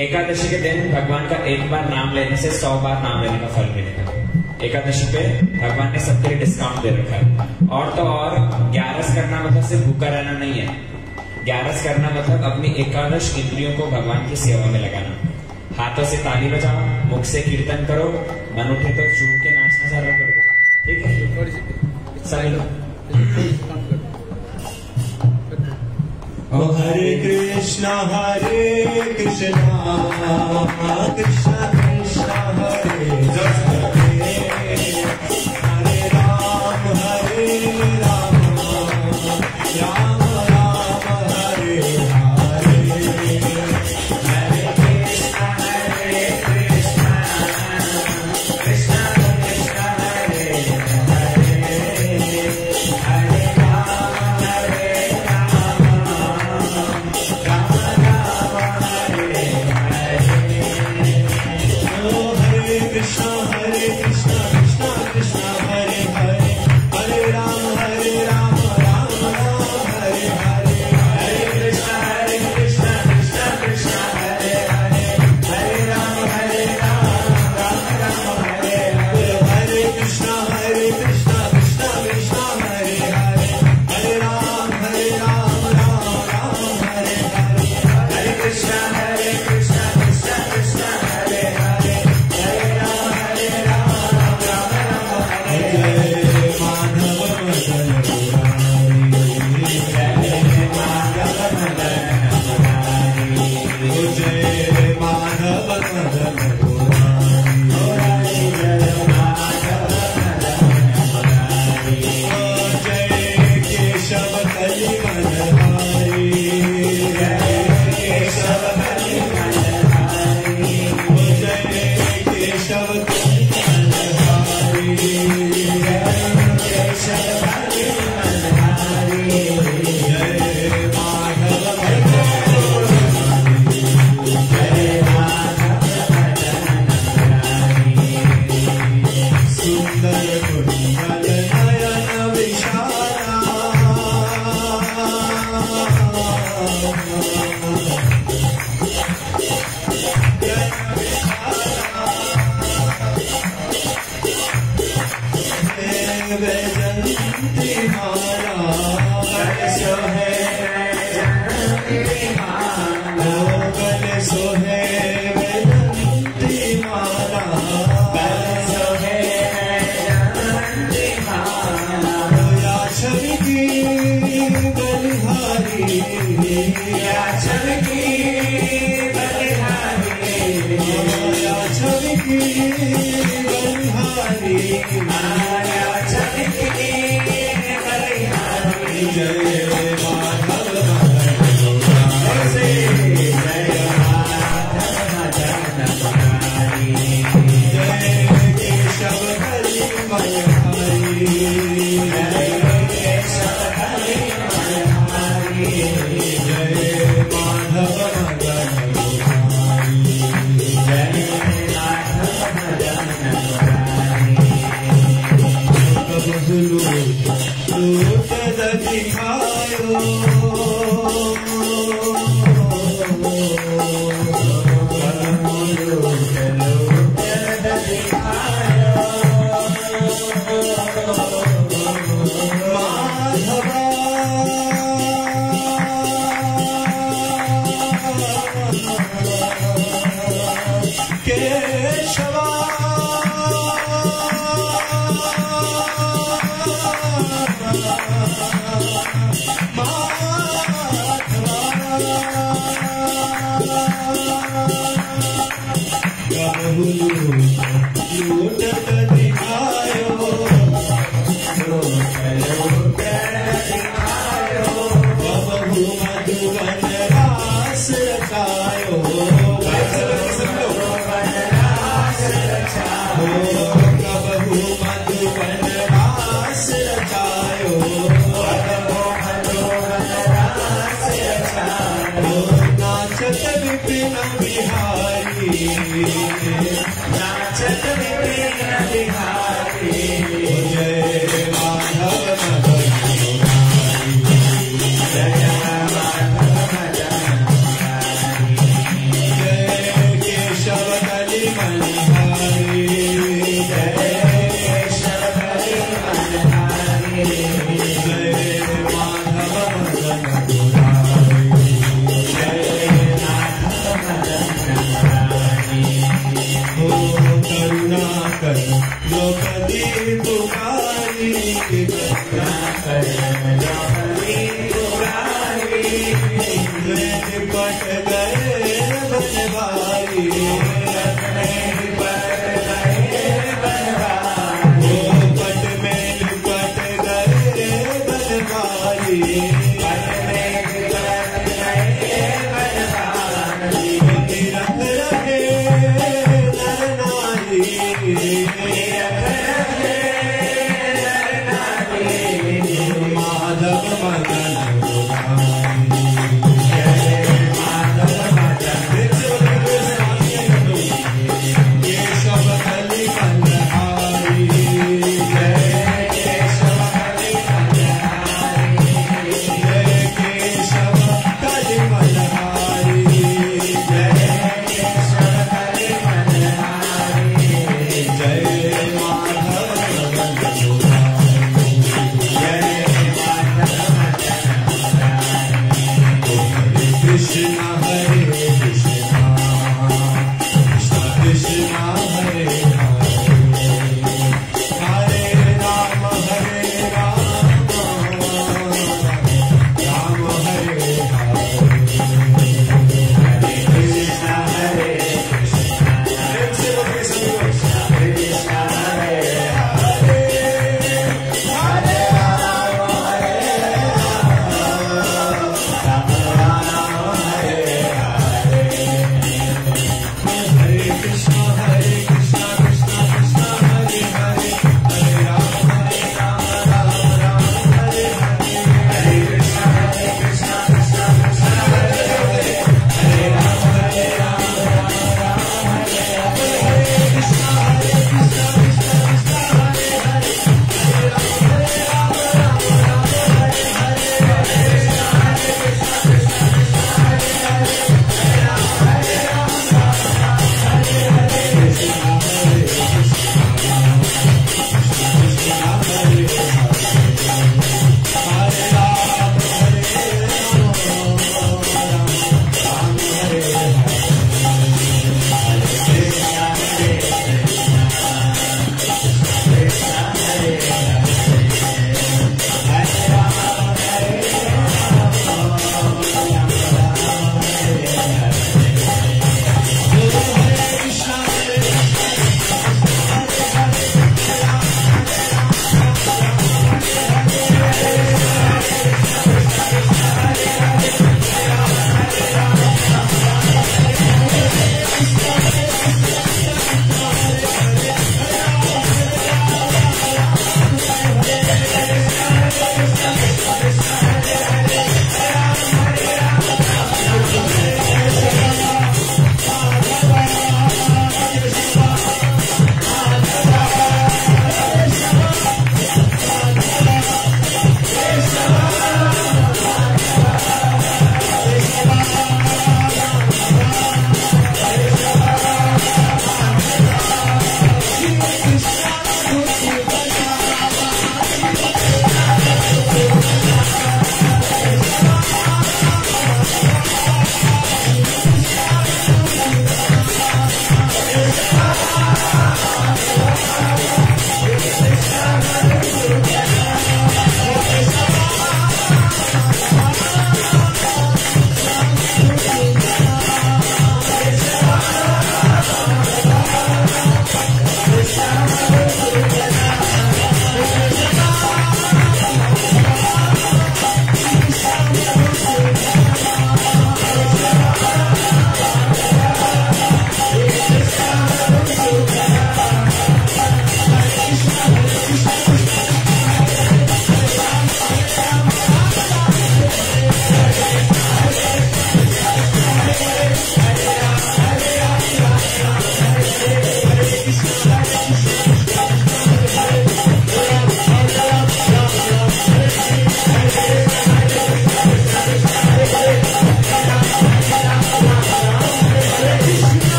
एकादशी के दिन भगवान का एक बार नाम लेने से 100 बार नाम लेने का फल मिलेगा। एकादशी पे भगवान ने सबके लिए डिस्काउंट दे रखा है। और तो और 11 करना मतलब सिर्फ भूखा रहना नहीं है। 11 करना मतलब अपनी एकादश इंद्रियों को भगवान की सेवा में लगाना। हाथों से ताली बजाओ, मुख से कीर्तन करो, मन उठे तो झूम के नाचना चालू कर दो। ठीक है सभी लोग। हरे Krishna Krishna Krishna Hare Hare Ram Ram Ram Hare Hare Hare Krishna Krishna Krishna Krishna Hare Hare Hare Ram Krishna Krishna Krishna Hare Hare Hare Ram Ram Hare Hare Hare Krishna Krishna Krishna Hare Hare Hare Ram Ram Hare Hare Hare Krishna Krishna Krishna Hare Hare Hare Ram Ram Hare Hare Hare Krishna Krishna Krishna Hare Hare जय माधव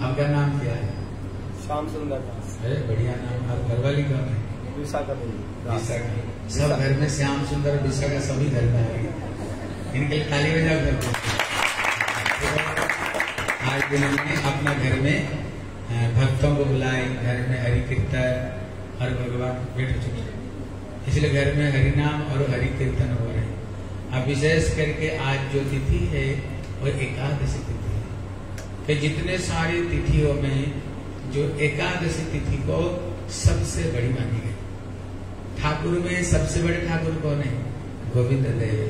आपका नाम क्या है? श्याम सुंदर दास। बढ़िया नाम। और घरवाली कौन है? विशाखा विशाखा। सब घर में श्याम सुंदर विशाखा सभी घर में है। इनके लिए ताली बजाओ घर में। आज दिन हमने अपना घर में भक्तों को बुलाए, घर में हरि कीर्तन और भगवान बैठ चुके, इसलिए घर में हरि नाम और हरि कीर्तन हो रहे हैं। अब विशेष करके आज जो तिथि है वो एकादशी तिथि है कि जितने सारी तिथियों में जो एकादशी तिथि को सबसे बड़ी मानी गई। ठाकुर में सबसे बड़े ठाकुर कौन है? गोविंद देव।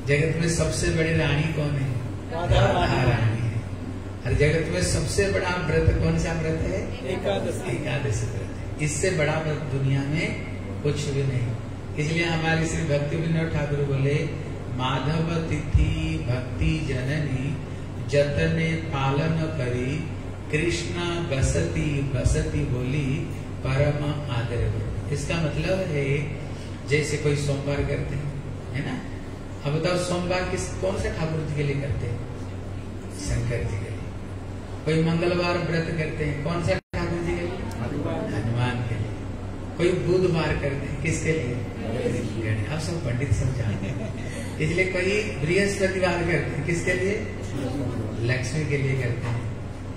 जगत में सबसे बड़ी रानी कौन है? राधा रानी है। हर जगत में सबसे बड़ा व्रत कौन सा व्रत है? एकादशी व्रत है। इससे बड़ा व्रत दुनिया में कुछ भी नहीं। इसलिए हमारे श्री भक्ति विनोद ठाकुर बोले, माधव तिथि भक्ति जननी जतने पालन करी, कृष्ण बसती बसती बोली परम आदर। इसका मतलब है जैसे कोई सोमवार करते हैं, है ना? अब बताओ सोमवार कौन से ठाकुर जी के लिए करते हैं? शंकर जी के लिए। कोई मंगलवार व्रत करते हैं, कौन सा ठाकुर जी के लिए? हनुमान के लिए। कोई बुधवार करते हैं, किसके लिए? आप सब पंडित सब जानते हैं। इसलिए कोई बृहस्पतिवार करते हैं, किसके लिए? लक्ष्मी के लिए करते हैं।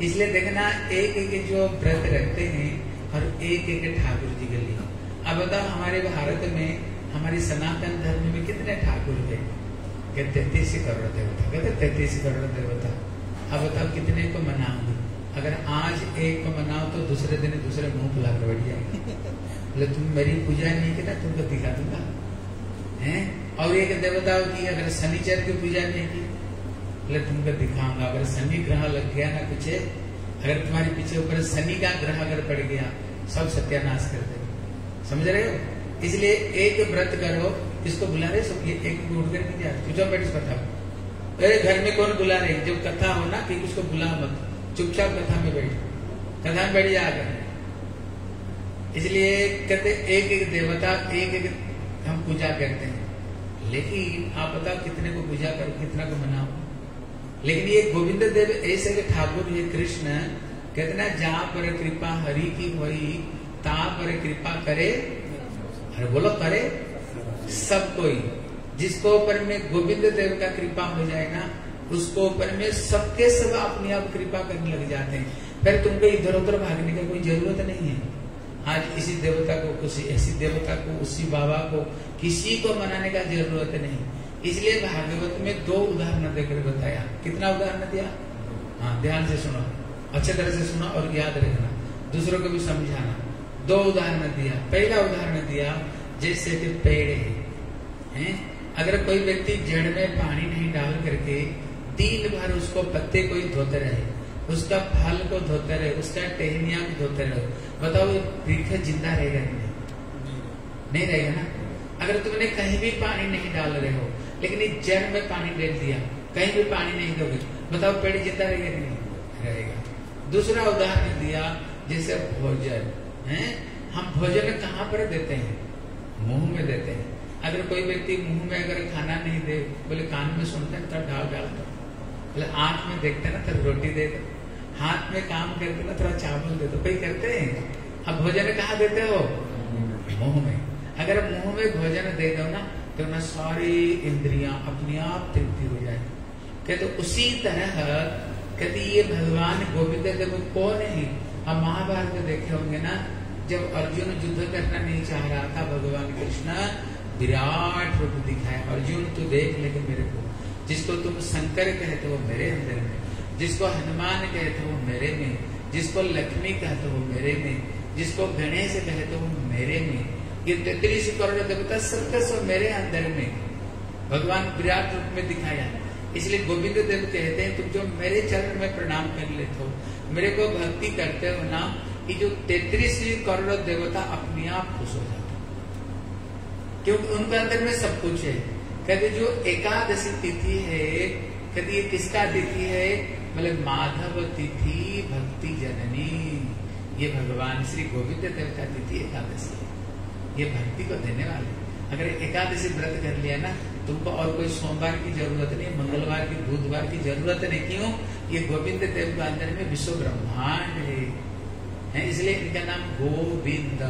इसलिए देखना एक एक जो व्रत रखते हैं और एक एक ठाकुर जी के लिए। अब बताओ हमारे भारत में, हमारी सनातन धर्म में कितने ठाकुर थे? 33 करोड़ देवता। कहते 33 करोड़ देवता। अब बताओ कितने को मनाओगे? अगर आज एक को मनाओ तो दूसरे दिन दूसरे मुंह फुला कर बैठ जाएंगे। बोले तुम मेरी पूजा नहीं की ना, तुमको दिखा दूंगा, हैं? और एक देवताओं की अगर शनिचर की पूजा नहीं की, बोले तुमको दिखाऊंगा। अगर शनि ग्रह लग गया ना पीछे, अगर तुम्हारे पीछे ऊपर शनि का ग्रह अगर पड़ गया, सब सत्यानाश कर दे। समझ रहे हो? इसलिए एक व्रत करो। इसको बुला रहे सब, ये एक उठ कर नहीं जाए। चुपचाप बैठ कथा। अरे घर में कौन बुला रहे? जब कथा हो ना कि उसको बुला मत, चुपचाप कथा में बैठ, कथा में बैठ जाकर। इसलिए कहते एक एक देवता एक एक हम पूजा करते हैं। लेकिन आप बताओ कितने को पूजा करो, कितना को मनाओ? लेकिन ये गोविंद देव ऐसे के ठाकुर ये कृष्ण कहते ना, जहां पर कृपा हरि की हुई तहां पर कृपा करे, अरे बोलो करे सब कोई। जिसको ऊपर में गोविंद देव का कृपा हो जाए ना, उसको ऊपर में सबके सब अपने आप कृपा करने लग जाते हैं। फिर तुमको इधर उधर भागने की कोई जरूरत नहीं है। आज इसी देवता को, किसी ऐसी देवता को, उसी बाबा को, किसी को मनाने का जरूरत नहीं। इसलिए भागवत में 2 उदाहरण देकर बताया। कितना उदाहरण दिया? हाँ, ध्यान से सुनो, अच्छे तरह से सुनो और याद रखना, दूसरों को भी समझाना। 2 उदाहरण दिया। पहला उदाहरण दिया जैसे कि पेड़ है, अगर कोई व्यक्ति जड़ में पानी नहीं डाल करके दिन भर उसको पत्ते को ही धोते रहे, उसका फल को धोते रहे, उसका टहनिया को धोते रहे, बताओ ये वृक्ष जिंदा रहेगा नहीं रहेगा ना? अगर तुमने कहीं भी पानी नहीं डाल रहे हो, लेकिन इस जड़ में पानी डाल दिया, कहीं भी पानी नहीं दोगे, बताओ पेड़ जिंदा रहेगा कि नहीं रहेगा? दूसरा उदाहरण दिया जैसे भोजन है। हम भोजन कहाँ पर देते हैं? मुंह में देते हैं। अगर कोई व्यक्ति मुंह में अगर खाना नहीं दे, बोले कान में सुनते हैं तो डाल दो, बोले आंख में देखते ना तो रोटी दे दो, हाथ में काम करते ना थोड़ा चावल दे दो, कोई करते हैं? अब भोजन कहाँ देते हो? मुंह में। अगर मुंह में भोजन दे दो ना तो ना सारी इंद्रियां अपने आप तृप्ति हो जाए। कहते उसी तरह कहते ये भगवान गोविंद देव कौन है? हम महाभारत में देखे होंगे ना, जब अर्जुन युद्ध करना नहीं चाह रहा था, भगवान कृष्ण विराट रूप दिखाया, अर्जुन तू देख लेके मेरे को, जिसको तुम शंकर कहते हो मेरे अंदर में, जिसको हनुमान कहते हो मेरे में, जिसको लक्ष्मी कहते हो मेरे में, जिसको गणेश कहते हो मेरे में, ये 33 करोड़ देवता सबके सब मेरे अंदर में भगवान विराट रूप में दिखाया। इसलिए गोविंद देव कहते हैं तुम जो मेरे चरण में प्रणाम कर लेते हो, मेरे को भक्ति करते हो ना, ये जो 33 करोड़ देवता अपने आप खुश हो जाते, क्योंकि उनके अंदर में सब कुछ है। कहते जो एकादशी तिथि है, कहते ये किसका तिथि है? मतलब माधव तिथि भक्ति जननी, ये भगवान श्री गोविंद देव का तिथि एकादशी है, ये भक्ति को देने वाले। अगर एकादशी व्रत कर लिया ना, तुमको और कोई सोमवार की जरूरत नहीं, मंगलवार की, बुधवार की जरूरत नहीं। क्यों? ये गोविंद देव के अंदर में विश्व ब्रह्मांड है, इसलिए इनका नाम गोविंद।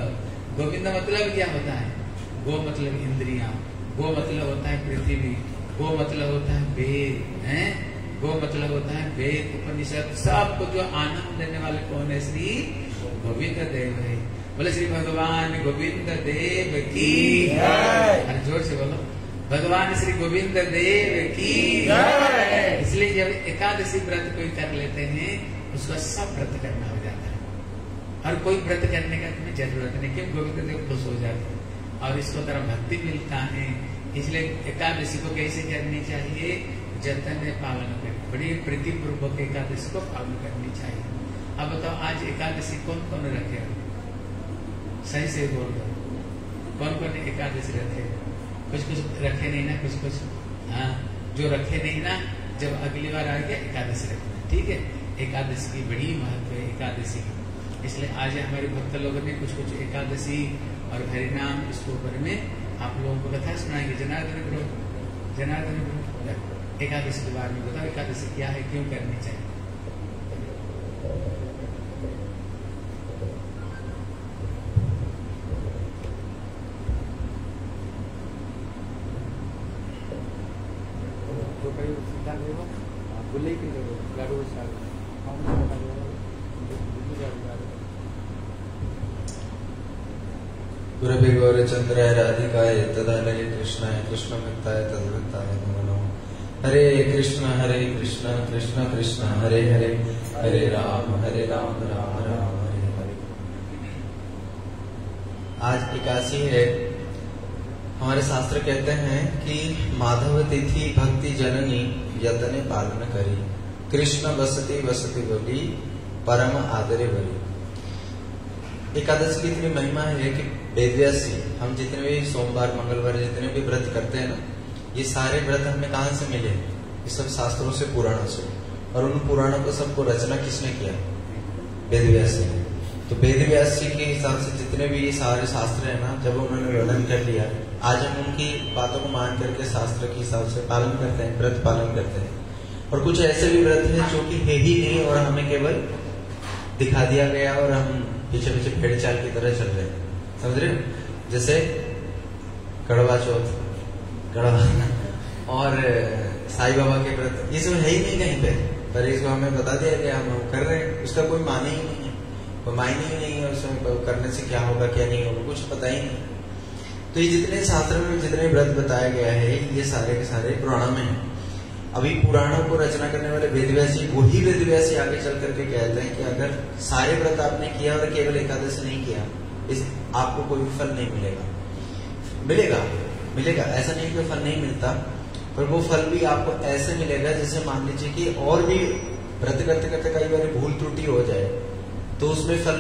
गोविंद मतलब क्या होता है? गो मतलब इंद्रियां, गो मतलब होता है पृथ्वी, गो मतलब होता है वेद, है गो मतलब होता है वेद, उपनिषद, सबको जो आनंद देने वाले कौन है? श्री गोविंद देव है। बोले श्री भगवान गोविंद देव की जय। जोर से बोलो, भगवान श्री गोविंद देव की जय। इसलिए जब एकादशी व्रत कोई कर लेते हैं, उसका सब व्रत करना हो जाता है, और कोई व्रत करने का तुम्हें जरूरत नहीं, क्यों? गोविंद देव खुश हो जाते हैं और इसको तरह भक्ति मिलता है। इसलिए एकादशी को कैसे करनी चाहिए? जतन पालन कर, बड़ी प्रीति पूर्वक एकादशी को पालन करनी चाहिए। अब बताओ आज एकादशी कौन कौन रखे? सही से बोल दो, कौन कौन एकादशी रखे? कुछ कुछ रखे नहीं ना, कुछ कुछ हाँ, जो रखे नहीं ना, जब अगली बार आ गया एकादशी रखना, ठीक है? एकादशी की बड़ी महत्व है एकादशी की। इसलिए आज हमारे भक्त लोगों ने कुछ कुछ एकादशी और हरिनाम इसके ऊपर में आप लोगों को कथा सुनाएंगे। जनार्दन गुरु, जनार्दन गुरु एकादशी के बारे में बताओ, एकादशी क्या है, क्यों करनी चाहिए? गुरवे गौरचंद्राय राधिकाय तदालये कृष्णाय कृष्णभक्ताय तद्भक्ताय नमो नमः। हरे कृष्ण कृष्ण कृष्ण हरे हरे, हरे राम राम राम हरे हरे। आज एकादशी है। हमारे शास्त्र कहते हैं कि माधव तिथि भक्ति जननी यतने पालन करी, कृष्ण बसती बसती बोली परम आदरे बोली। एकादशी की इतनी महिमा है कि वेदव्यासी, हम जितने भी सोमवार मंगलवार जितने भी व्रत करते हैं ना, ये सारे व्रत हमें कहाँ से मिले? ये सब शास्त्रों से, पुराणों से। और उन पुराणों को सबको रचना किसने किया? वेदव्यासी ने। तो वेदव्यासी के हिसाब से जितने भी ये सारे शास्त्र है ना, जब उन्होंने वर्णन कर लिया, आज हम उनकी बातों को मान करके शास्त्र के हिसाब से पालन करते हैं, व्रत पालन करते हैं। और कुछ ऐसे भी व्रत है जो कि है ही नहीं और हमें केवल दिखा दिया गया और हम पीछे पीछे भेड़ चाल की तरह चल रहे हैं, समझ रहे हो? जैसे कड़वा चौथ, कड़वा और साईं बाबा के व्रत, ये सब है ही नहीं कहीं पे, पर इसको हमें बता दिया गया, हम कर रहे हैं, उसका कोई माने ही नहीं है, कोई मायने ही नहीं है, उसमें करने से क्या होगा क्या नहीं होगा कुछ पता ही नहीं। तो ये जितने शास्त्र में जितने व्रत बताया गया है, ये सारे के सारे पुराणों में है। अभी पुराणों को रचना करने वाले वेदव्यासी, वही वेदव्यासी आगे चल करके कहते हैं कि अगर सारे व्रत आपने किया और केवल एकादशी नहीं किया, इस आपको कोई भी फल नहीं मिलेगा। मिलेगा मिलेगा, ऐसा नहीं कि फल नहीं मिलता, पर वो फल भी आपको ऐसे मिलेगा जैसे मान लीजिए कि और भी व्रत करते करते कई बार भूल त्रुटि हो जाए तो उसमें फल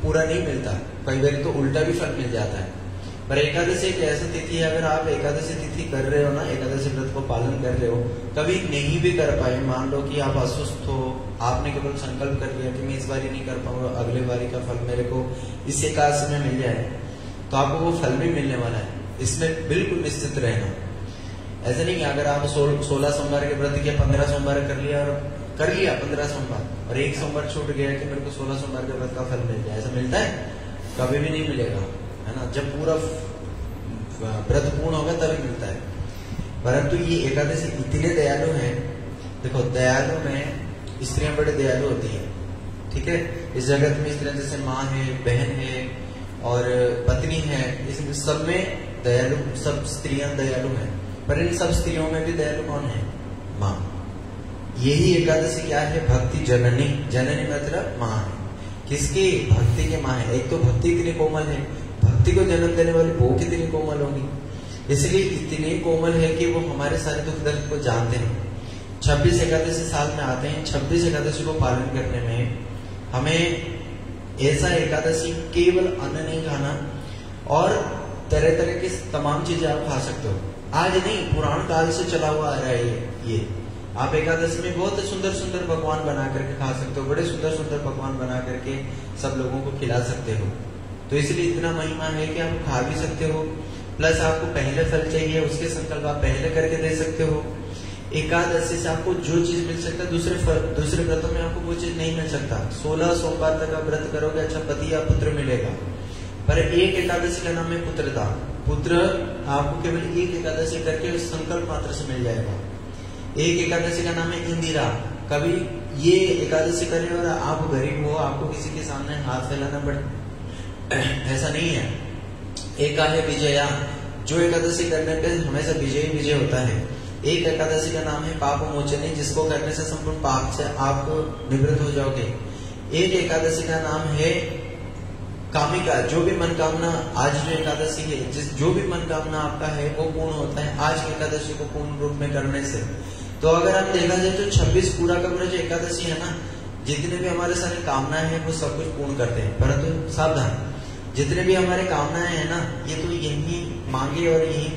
पूरा नहीं मिलता, कई बार तो उल्टा भी फल मिल जाता है। पर एकादशी एक ऐसी तिथि है, अगर आप एकादशी तिथि कर रहे हो ना, एकादशी व्रत को पालन कर रहे हो, कभी नहीं भी कर पाए, मान लो कि आप अस्वस्थ हो, आपने केवल संकल्प कर लिया कि मैं इस बारी नहीं कर पाऊंगा, अगले बारी का फल मेरे को इस एकादशी में मिल जाए, तो आपको वो फल भी मिलने वाला है, इसमें बिल्कुल निश्चित रहना। ऐसा नहीं कि अगर आप 16 सोमवार के व्रत किया, 15 सोमवार कर लिया और कर लिया 15 सोमवार और एक सोमवार छूट गया कि मेरे को 16 सोमवार के व्रत का फल मिल जाए, ऐसा मिलता है? कभी भी नहीं मिलेगा, है ना। जब पूरा व्रत पूर्ण होगा तभी मिलता है। परंतु ये एकादशी इतने दयालु हैं। देखो दयालु में स्त्रियां बड़े दयालु होती हैं, ठीक है। इस जगत में स्त्रियां जैसे माँ है, बहन है और पत्नी है, इस सब में दयालु, सब स्त्रियां दयालु हैं। पर इन सब स्त्रियों में भी दयालु कौन है? माँ। यही एकादशी क्या है? भक्ति जननी। जननी मतलब माँ है। किसकी? भक्ति के माँ है। एक तो भक्ति इतनी कोमल है, भक्ति को जन्म देने वाली वो कितनी कोमल होगी, इसलिए इतनी कोमल है कि वो हमारे सारे दुख दर्द को जानते हैं। 26 एकादशी साल में आते हैं। 26 एकादशी को पालन करने में हमें ऐसा एकादशी केवल अन्न नहीं खाना और तरह तरह की तमाम चीजें आप खा सकते हो। आज नहीं, पुराण काल से चला हुआ आ रहा है ये। आप एकादशी में बहुत सुंदर सुंदर पकवान बना करके खा सकते हो, बड़े सुंदर सुंदर पकवान बना करके सब लोगों को खिला सकते हो। तो इसलिए इतना महिमा है कि आप खा भी सकते हो, प्लस आपको पहले फल चाहिए उसके संकल्प आप पहले करके दे सकते हो। एकादशी से आपको जो चीज मिल सकता है दूसरे व्रतों में आपको वो चीज नहीं मिल सकता। 16 सोमवार तक आप व्रत करोगे, अच्छा पति या पुत्र मिलेगा। पर एक एकादशी का नाम है पुत्रदा। पुत्र आपको केवल एक एकादशी करके संकल्प मात्र से मिल जाएगा। एक एकादशी का नाम है इंदिरा। कभी ये एकादशी करने और आप गरीब हो, आपको किसी के सामने हाथ फैलाना पड़े, ऐसा नहीं है। एक है विजया, जो एकादशी करने पे हमेशा विजय होता है। एक एकादशी का नाम है पाप मोचनी, जिसको करने से संपूर्ण पाप से आप निवृत्त हो जाओगे। एक एकादशी का नाम है कामिका, जो भी मनकामना, आज जो एकादशी है जो भी मनकामना आपका है वो पूर्ण होता है आज की एकादशी को पूर्ण रूप में करने से। तो अगर आप देखा जाए तो 26 पूरा का पूरा जो एकादशी है ना, जितने भी हमारे सारे कामनाएं हैं वो सब कुछ पूर्ण करते हैं। परंतु सावधान, जितने भी हमारे कामनाएं हैं ना, ये तो यही मांगे और यही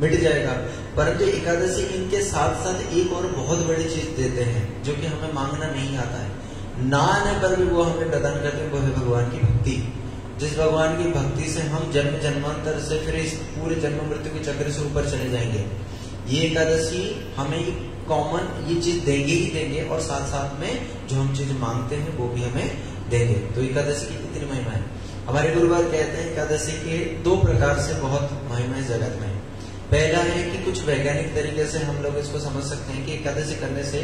मिट जाएगा। परंतु एकादशी इनके साथ साथ एक और बहुत बड़ी चीज देते हैं जो कि हमें मांगना नहीं आता है, ना आने पर भी वो हमें प्रदान करते हैं, वो है भगवान की भक्ति। जिस भगवान की भक्ति से हम जन्म जन्मांतर से फिर इस पूरे जन्म मृत्यु के चक्र से ऊपर चले जाएंगे। ये एकादशी हमें कॉमन ये चीज देंगे ही देंगे और साथ साथ में जो हम चीज मांगते हैं वो भी हमें देंगे। तो एकादशी की कितनी महिमा है। हमारे गुरुवार कहते हैं एकादशी के 2 प्रकार से बहुत महिमा इस जगत में। पहला है कि कुछ वैज्ञानिक तरीके से हम लोग इसको समझ सकते हैं कि एकादशी करने से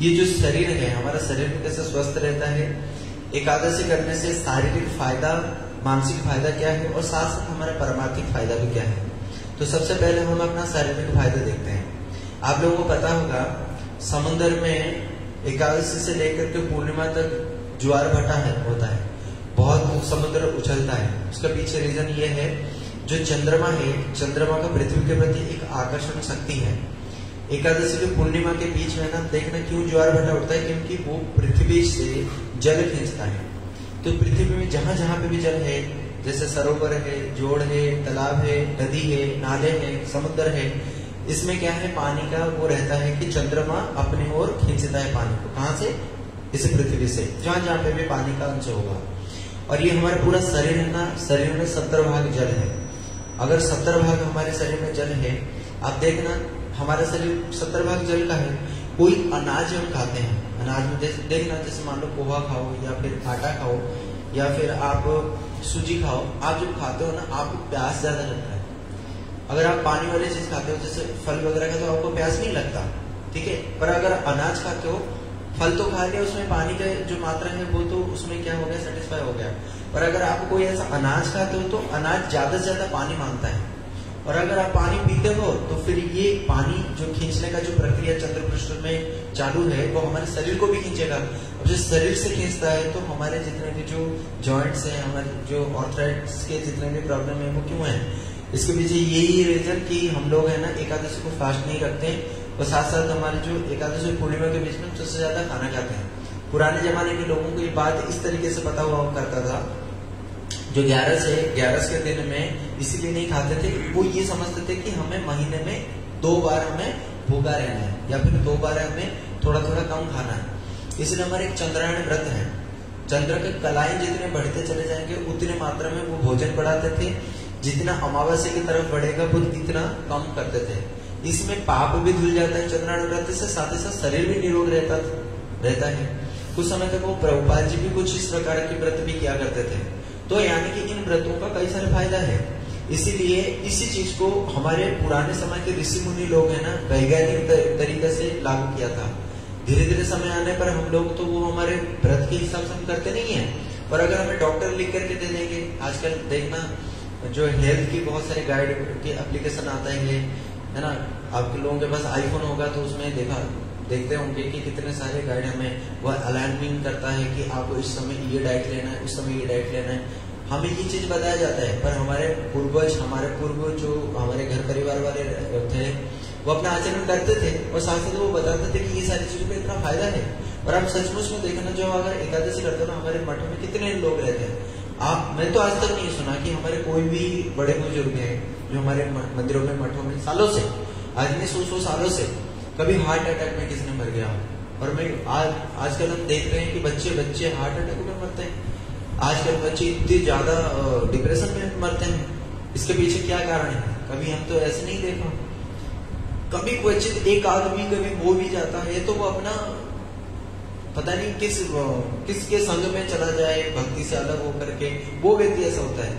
ये जो शरीर है हमारा शरीर कैसे स्वस्थ रहता है। एकादशी करने से शारीरिक फायदा, मानसिक फायदा क्या है और साथ साथ हमारा पारमार्थिक फायदा भी क्या है। तो सबसे पहले हम अपना शारीरिक फायदा देखते हैं। आप लोगों को पता होगा समुद्र में एकादशी से लेकर के पूर्णिमा तक ज्वार भाटा होता है, बहुत समुद्र उछलता है। उसका पीछे रीजन ये है, जो चंद्रमा है, चंद्रमा का पृथ्वी के प्रति एक आकर्षण शक्ति है। एकादशी के पूर्णिमा के बीच में ना देखना क्यों ज्वार भाटा उठता है, क्योंकि वो पृथ्वी से जल खींचता है। तो पृथ्वी में जहां जहां पे भी जल है, जैसे सरोवर है, जोड़ है, तालाब है, नदी है, नाले है, समुद्र है, इसमें क्या है पानी का वो रहता है कि चंद्रमा अपनी ओर खींचता है पानी को। कहां से? इस पृथ्वी से, जहां जहां पे भी पानी का अंश होगा। और ये हमारा पूरा शरीर है ना, शरीर में 70 भाग जल है। अगर 70 भाग हमारे शरीर में जल है, आप देखना हमारा शरीर 70 भाग जल का है। कोई अनाज हम खाते हैं, अनाज में देखना जैसे मान लो पोहा खाओ या फिर आटा खाओ या फिर आप सूजी खाओ, आप जब खाते हो ना आपको प्यास ज्यादा लगता है। अगर आप पानी वाली चीज खाते हो जैसे फल वगैरह का तो आपको प्यास नहीं लगता, ठीक है। पर अगर अनाज खाते हो, फल तो खा लिया, उसमें पानी का जो मात्रा है वो तो उसमें क्या हो गया, सेटिस्फाई हो गया। पर अगर आप कोई ऐसा अनाज खाते हो तो अनाज ज्यादा से ज्यादा पानी मांगता है। और अगर आप पानी पीते हो तो फिर ये पानी जो खींचने का जो प्रक्रिया चंद्र पृष्ठ में चालू है वो हमारे शरीर को भी खींचेगा। अब जो शरीर से खींचता है तो हमारे जितने भी जो जॉइंट्स हैं, हमारे जो आर्थराइटिस के जितने भी प्रॉब्लम है वो क्यों है, इसके पीछे यही रीजन कि हम लोग है ना एकादशी को फास्ट नहीं रखते और साथ साथ हमारे जो एकादशी पूर्णिमा के बीच में सबसे ज्यादा खाना खाते हैं। पुराने जमाने के लोगों को ये बात इस तरीके से पता हुआ करता था, जो 11 के दिन में इसीलिए नहीं खाते थे, वो ये समझते थे कि हमें महीने में 2 बार हमें भूखा रहना है या फिर 2 बार हमें थोड़ा थोड़ा कम खाना है। इसलिए हमारे एक चंद्रायण व्रत है। चंद्र के कलाएं जितने बढ़ते चले जाएंगे उतने मात्रा में वो भोजन बढ़ाते थे, जितना अमावस्या की तरफ बढ़ेगा वो इतना कम करते थे। इसमें पाप भी धुल जाता है चंद्रायण व्रत से, साथ ही साथ शरीर भी निरोग रहता है। कुछ समय तक वो प्रभुपाद जी भी कुछ इस प्रकार के व्रत भी किया करते थे। तो यानी कि इन व्रतों का कई सारे फायदा है। इसीलिए इसी चीज को हमारे पुराने समय के ऋषि मुनि लोग है ना वैज्ञानिक तरीके से लागू किया था। धीरे धीरे समय आने पर हम लोग तो वो हमारे व्रत के हिसाब से हम करते नहीं है, पर अगर हमें डॉक्टर लिख करके दे देंगे, आजकल देखना जो हेल्थ की बहुत सारे गाइड के एप्लीकेशन आता है ना, आपके लोगों के पास आईफोन होगा तो उसमें देखते होंगे कि कितने सारे गाइड हमें वह अलाइनमेंट करता है कि आपको इस समय ये डाइट लेना है, उस समय ये डाइट लेना है। हमें ये चीज बताया जाता है, पर हमारे पूर्व जो हमारे घर परिवार वाले थे वो अपना आचरण करते थे और साथ साथ वो बताते थे कि ये सारी चीजों का इतना फायदा है। और आप सचमुच में देखना, जो अगर एकादशी करते हो ना, हमारे मठ में कितने लोग रहते हैं। मैं तो आज तक नहीं सुना कि हमारे कोई भी बड़े बुजुर्ग हैं जो हमारे मंदिरों में मठों में सालों से, आज नहीं 100 सालों से, कभी हार्ट अटैक में किसने मर गया। और मैं आजकल हम देख रहे हैं कि बच्चे हार्ट अटैक में मरते हैं। आजकल बच्चे इतने ज्यादा डिप्रेशन में मरते हैं। इसके पीछे क्या कारण है? कभी हम तो ऐसे नहीं देखा। कभी क्वचित एक आदमी कभी वो भी जाता है तो वो अपना पता नहीं किसके संग में चला जाए, भक्ति से अलग होकर के, वो व्यक्ति ऐसा होता है।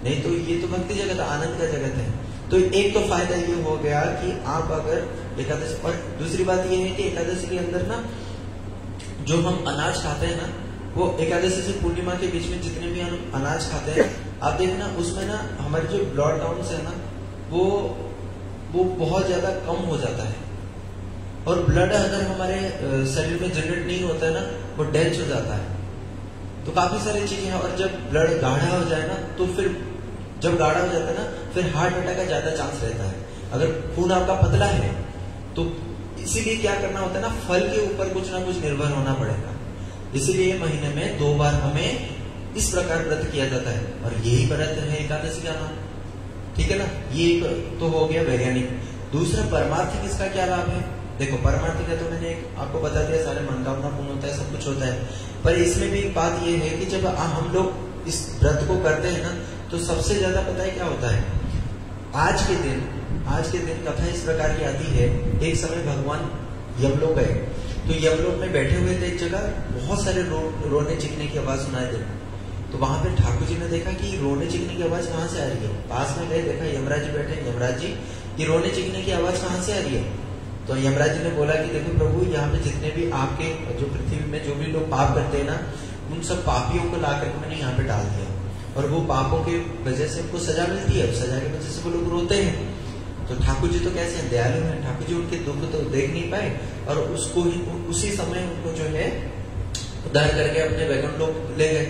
नहीं तो ये तो भक्ति जगत, आनंद का जगत है। तो एक तो फायदा ये हो गया कि आप अगर एकादशी, और दूसरी बात ये है कि एकादशी के अंदर ना जो हम अनाज खाते हैं ना, वो एकादशी से पूर्णिमा के बीच में जितने भी हम अनाज खाते हैं, आप देखना उसमें ना हमारे जो ब्लड काउंट्स है ना वो बहुत ज्यादा कम हो जाता है। और ब्लड अगर हमारे शरीर में जनरेट नहीं होता है ना, वो डेंस हो जाता है। तो काफी सारी चीजें हैं। और जब ब्लड गाढ़ा हो जाए ना, तो फिर जब गाढ़ा हो जाता है ना, फिर हार्ट अटैक का ज्यादा चांस रहता है। अगर खून आपका पतला है तो इसीलिए क्या करना होता है ना, फल के ऊपर कुछ ना कुछ निर्भर होना पड़ेगा। इसीलिए महीने में 2 बार हमें इस प्रकार व्रत किया जाता है, और यही व्रत है एकादशी का नाम। ठीक है ना, ये तो हो गया वैज्ञानिक। दूसरा परमार्थिक, इसका क्या लाभ है? देखो परमार्थिक है तो मैंने आपको बता दिया, सारे मनोकामना पूर्ण होता है, सब कुछ होता है। पर इसमें भी एक बात ये है कि जब हम लोग इस व्रत को करते हैं ना, तो सबसे ज्यादा पता है क्या होता है? आज के दिन कथा इस प्रकार की आती है। एक समय भगवान यमलोक गए, तो यमलोक में बैठे हुए थे एक जगह, बहुत सारे रोने चीखने की आवाज सुनाई दे। तो वहां पे ठाकुर जी ने देखा कि रोने चीखने की आवाज कहाँ से आ रही है। पास में गए, देखा यमराज जी बैठे। यमराज जी, ये रोने चीखने की आवाज कहाँ से आ रही है? तो यमराज जी ने बोला कि देखो प्रभु, यहाँ पे जितने भी आपके जो पृथ्वी में जो भी लोग पाप करते हैं ना, उन सब पापियों को ला करके मैंने यहाँ पे डाल दिया, और वो पापों की वजह से उनको सजा मिलती है, सजा की वजह से वो लोग रोते हैं। तो ठाकुर जी तो कैसे हैं? दयालु हैं। ठाकुर जी उनके दुख तो देख नहीं पाए, और उसको ही उसी समय उनको जो है उद्धार करके अपने वैकुंठ लोक ले गए।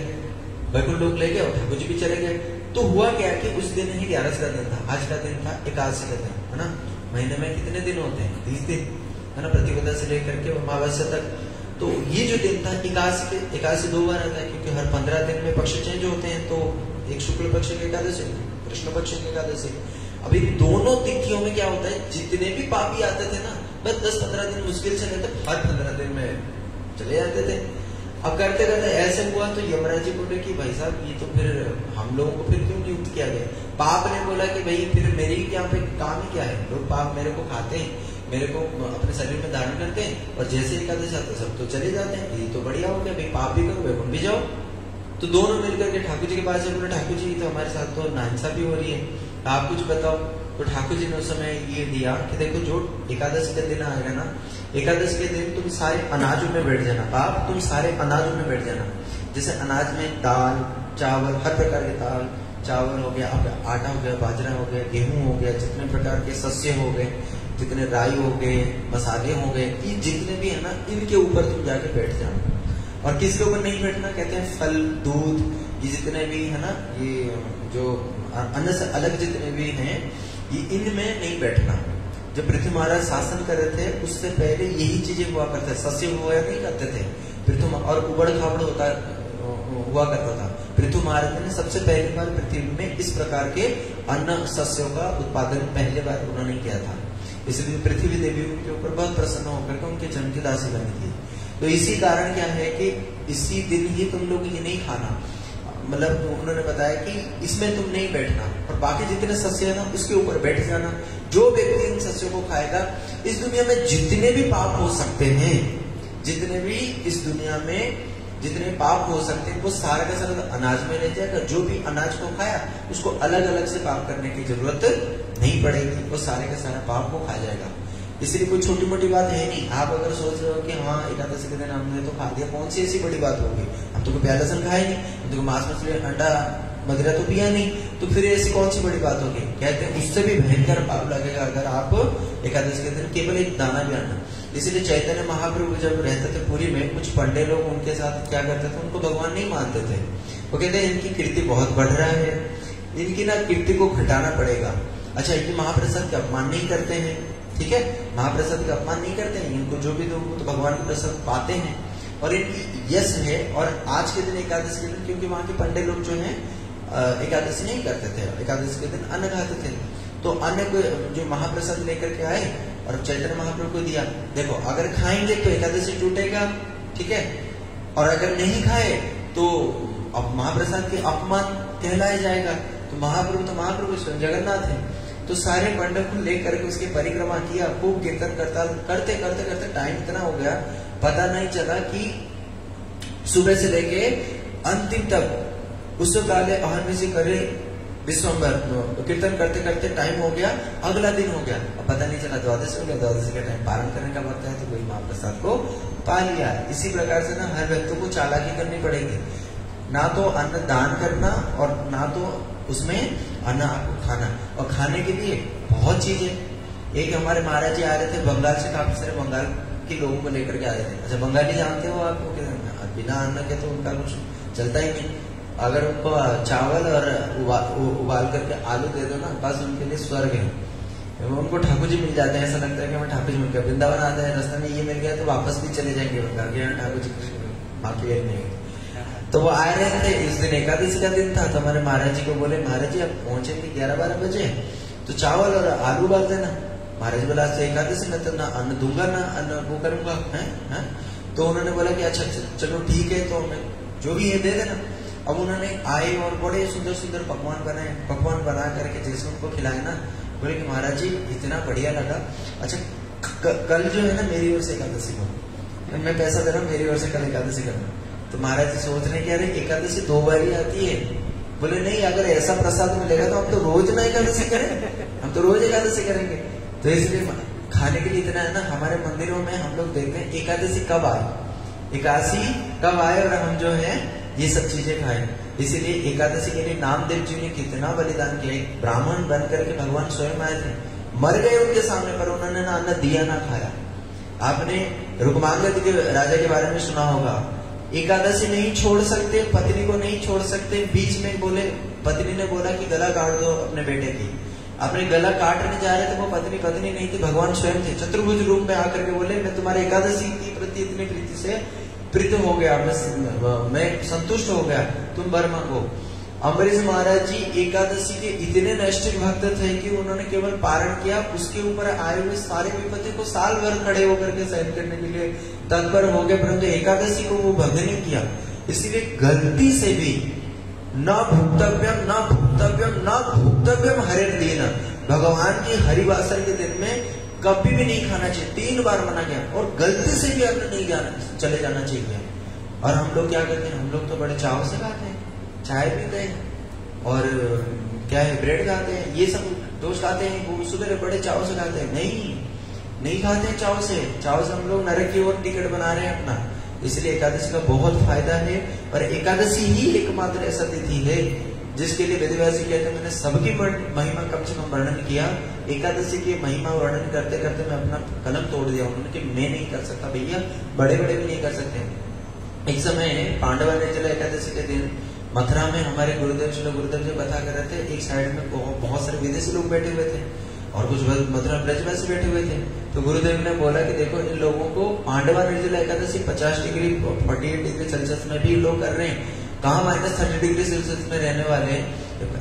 वैकुंठ लोक ले गए और ठाकुर जी भी चले गए। तो हुआ क्या कि उस दिन ही 11 का दिन था। आज का दिन था एकादशी का दिन, है ना। महीने में कितने दिन होते हैं? 30 दिन, है ना, प्रतिपदा से लेकर के अमावस्या तक। तो ये जो दिन था एकादशी 2 बार आता है, क्योंकि हर 15 दिन में पक्ष चेंज होते हैं। तो एक शुक्ल पक्ष की एकादशी, कृष्ण पक्ष की एकादशी। अभी दोनों तिथियों में क्या होता है, जितने भी पापी आते थे ना, बस 10-15 दिन मुश्किल से नहीं तो हर 15 दिन में चले जाते थे। अब करते करते ऐसे हुआ तो यमराज जी बोले कि भाई साहब, ये तो फिर हम लोगों को फिर क्यों नियुक्त किया गया? पाप ने बोला कि भाई फिर मेरी यहाँ पे काम ही क्या है? लोग पाप मेरे को खाते हैं, मेरे को अपने शरीर में धारण करते हैं, और जैसे एकादशी आते सब तो चले जाते हैं। ये तो बढ़िया हो गया, भाई पाप भी करो, वैकुंठ भी जाओ। तो दोनों मिलकर के ठाकुर जी के पास बोले, ठाकुर जी तो हमारे साथ तो नाइंसाफी हो रही है, आप कुछ बताओ। तो ठाकुर जी ने उस समय ये दिया कि देखो, जो एकादशी का दिन आएगा ना, एकादशी के दिन तुम सारे अनाजों में बैठ जाना। बाप, तुम सारे अनाजों में बैठ जाना। जैसे अनाज में दाल, चावल, हर प्रकार के दाल, चावल हो गया, आपका आटा हो गया, बाजरा हो गया, गेहूं हो गया, जितने प्रकार के सस्य हो गए, जितने राई हो गए, मसाले हो गए, ये जितने भी है ना, इनके ऊपर तुम जाके बैठ जाना। और किसके ऊपर नहीं बैठना? कहते हैं फल, दूध, ये जितने भी है ना, ये जो अन्न से अलग जितने भी हैं, ये इनमें नहीं बैठना। जब पृथ्वी महाराज शासन कर रहे थे, उससे पहले यही चीजें हुआ करते, सस्य हुआ नहीं करते थे पृथ्वी, और उबड़ खाबड़ हुआ करता था। पृथ्वी महाराज ने सबसे पहली बार पृथ्वी में इस प्रकार के अन्न सस्यों का उत्पादन पहली बार उन्होंने किया था। इसलिए पृथ्वी देवी उनके ऊपर बहुत प्रसन्न होकर उनके जन्म की दासी बनी थी। तो इसी कारण क्या है कि इसी दिन ही तुम लोग ये नहीं खाना, मतलब उन्होंने बताया कि इसमें तुम नहीं बैठना, और बाकी जितने सस्य है ना, उसके ऊपर बैठ जाना। जो व्यक्ति इन सस्यों को खाएगा, इस दुनिया में जितने भी पाप हो सकते हैं, जितने भी इस दुनिया में जितने पाप हो सकते हैं वो सारा का सारा अनाज में रह जाएगा। जो भी अनाज को खाया उसको अलग अलग से पाप करने की जरूरत नहीं पड़ेगी, वो सारे का सारा पाप को खा जाएगा। इसलिए कोई छोटी मोटी बात है नहीं। आप अगर सोच रहे हो कि हाँ एकादशी के दिन हमने तो खा दिया, कौन सी ऐसी बड़ी बात होगी, हम तो कोई प्याज लहसुन खाए नहीं, हम तो मांस मछली अंडा मदिरा तो पिया नहीं, तो फिर ऐसी कौन सी बड़ी बात होगी। कहते हैं उससे भी भयंकर पाप लगेगा अगर आप एकादशी के दिन केवल एक दाना भी आना। इसलिए चैतन्य महाप्रभु जब रहते थे पुरी में, कुछ पंडे लोग उनके साथ क्या करते थे, उनको भगवान नहीं मानते थे। वो कहते हैं इनकी कीर्ति बहुत बढ़ रहा है, इनकी ना कीर्ति को घटाना पड़ेगा। अच्छा, ये महाप्रसाद का अपमान नहीं करते हैं, ठीक है, महाप्रसाद का अपमान नहीं करते हैं, इनको जो भी दो वो तो भगवान के प्रसाद पाते हैं और इनकी यश है। और आज के दिन एकादशी के दिन, क्योंकि वहां के पंडे लोग जो है एकादशी नहीं करते थे, एकादशी के दिन अन्न खाते थे, तो अन्न को जो महाप्रसाद लेकर के आए और चैतन्य महाप्रभु को दिया। देखो अगर खाएंगे तो एकादशी टूटेगा, ठीक है, और अगर नहीं खाए तो अब महाप्रसाद के अपमान कहलाया जाएगा। तो महाप्रभु जगन्नाथ है, तो सारे पंडित को लेकर के उसकी परिक्रमा किया, खूब कीर्तन करते करते टाइम इतना हो गया, पता नहीं चला कि सुबह से लेके अंतिम तक उस काले अहन से करे विश्वम्बर कीर्तन करते करते टाइम हो गया, अगला दिन हो गया, अब पता नहीं चला द्वादशी हो गया। द्वादशी का टाइम पारण करने का वक्त है, तो कोई महाप्रसाद को पा लिया। इसी प्रकार से ना हर व्यक्ति को चालाकी करनी पड़ेगी, ना तो अन्न दान करना और ना तो उसमें अन्न आपको खाना। और खाने के लिए बहुत चीजें। एक हमारे महाराज जी आ रहे थे बंगाल से, काफी सारे बंगाल के लोगों को लेकर के आए थे। अच्छा, बंगाली जानते हो आपको, बिना अन्न के तो उनका कुछ चलता ही नहीं। अगर उनको चावल और उबाल करके आलू दे दो ना, बस उनके लिए स्वर्ग है। उनको ठाकुर जी मिल जाते हैं, ऐसा लगता है कि हमें ठाकुर जी मिल गया। वृंदावन आता है, रास्ते में ये मिल गया तो वापस भी चले जाएंगे बंगाल के, ठाकुर जी बाकी नहीं। तो वो आ रहे थे, इस दिन एकादशी का दिन था, तो हमारे महाराज जी को बोले, महाराज जी आप पहुंचेंगे 11-12 बजे, तो चावल और आलू उबाल देना। महाराज बोला आज एकादशी में तो ना अन्न दूंगा ना अन्न वो करूंगा है? तो उन्होंने बोला कि अच्छा चलो ठीक है, तो हमें जो भी है दे देना। अब उन्होंने आए और बड़े सुंदर सुंदर पकवान बनाए, पकवान बना करके जैसे उनको खिलाए ना, बोले कि महाराज जी इतना बढ़िया लगा। अच्छा कल जो है ना मेरी ओर से एकादशी को मैं पैसा दे रहा हूँ, मेरी ओर से कल एकादशी करना। तो महाराज जी सोच रहे कि अरे एकादशी 2 बार ही आती है। बोले नहीं, अगर ऐसा प्रसाद मिलेगा तो हम तो रोज ना एकादशी करें, हम तो रोज एकादशी करेंगे। तो इसलिए खाने के लिए इतना है ना, हमारे मंदिरों में हम लोग देखते हैं एकादशी कब आए, एकादशी कब आए और हम जो है ये सब चीजें खाएं। इसीलिए एकादशी के लिए नामदेव जी ने कितना बलिदान किया। एक ब्राह्मण बन करके भगवान स्वयं आए थे, मर गए उनके सामने, पर उन्होंने ना अन्न दिया ना खाया। आपने रुक्मांगद के राजा के बारे में सुना होगा, एकादशी नहीं छोड़ सकते, पत्नी को नहीं छोड़ सकते। बीच में बोले, पत्नी ने बोला कि गला काट दो अपने बेटे की, अपने गला काटने जा रहे थे, वो पत्नी नहीं थी, भगवान स्वयं थे। चतुर्भुज रूप में आकर के बोले मैं तुम्हारे एकादशी की प्रति इतनी प्रीति से प्रीत हो गया, मैं संतुष्ट हो गया, तुम वर मांगो। अम्बरीश महाराज जी एकादशी के इतने नैष्ठिक भक्त थे कि उन्होंने केवल पारण किया, उसके ऊपर आए हुए सारे विपत्ति को साल भर खड़े होकर के सहन करने के लिए तत्पर हो गए, परंतु एकादशी को वो भंग नहीं किया। इसलिए गलती से भी न भुक्तव्यम न भुक्तव्यम न भुक्तव्यम हरिर दीन, भगवान की हरिवासर के दिन में कभी भी नहीं खाना चाहिए। 3 बार मना गया, और गलती से भी अन्न नहीं चले जाना चाहिए। और हम लोग क्या करते हैं, हम लोग तो बड़े चाव से खाते हैं, चाय पीते हैं और क्या है ब्रेड खाते हैं, ये सब टोस्ट खाते हैं, वो सुबह बड़े चाव से खाते हैं। नहीं खाते हैं चाव से हम लोग नरक की ओर टिकट बना रहे हैं अपना। इसलिए एकादशी का बहुत फायदा है, और एकादशी ही एकमात्र ऐसा तिथि है जिसके लिए वेदव्यासी कहते हैं मैंने सबकी महिमा कम से कम वर्णन किया, एकादशी की महिमा वर्णन करते करते मैं अपना कलम तोड़ दिया उन्होंने कि मैं नहीं कर सकता भैया, बड़े भी नहीं कर सकते। एक समय पांडवा निर्जला एकादशी के दिन मथुरा में हमारे गुरुदेव जी बता कर रहे थे, एक साइड में बहुत सारे विदेशी लोग बैठे हुए थे और कुछ मथुरा ब्रजवासी बैठे हुए थे। तो गुरुदेव ने बोला कि देखो इन लोगों को पांडवा Nirjala Ekadashi 50 degree 48 degree Celsius में भी लोग कर रहे हैं, कहाँ -30 डिग्री सेल्सियस में रहने वाले,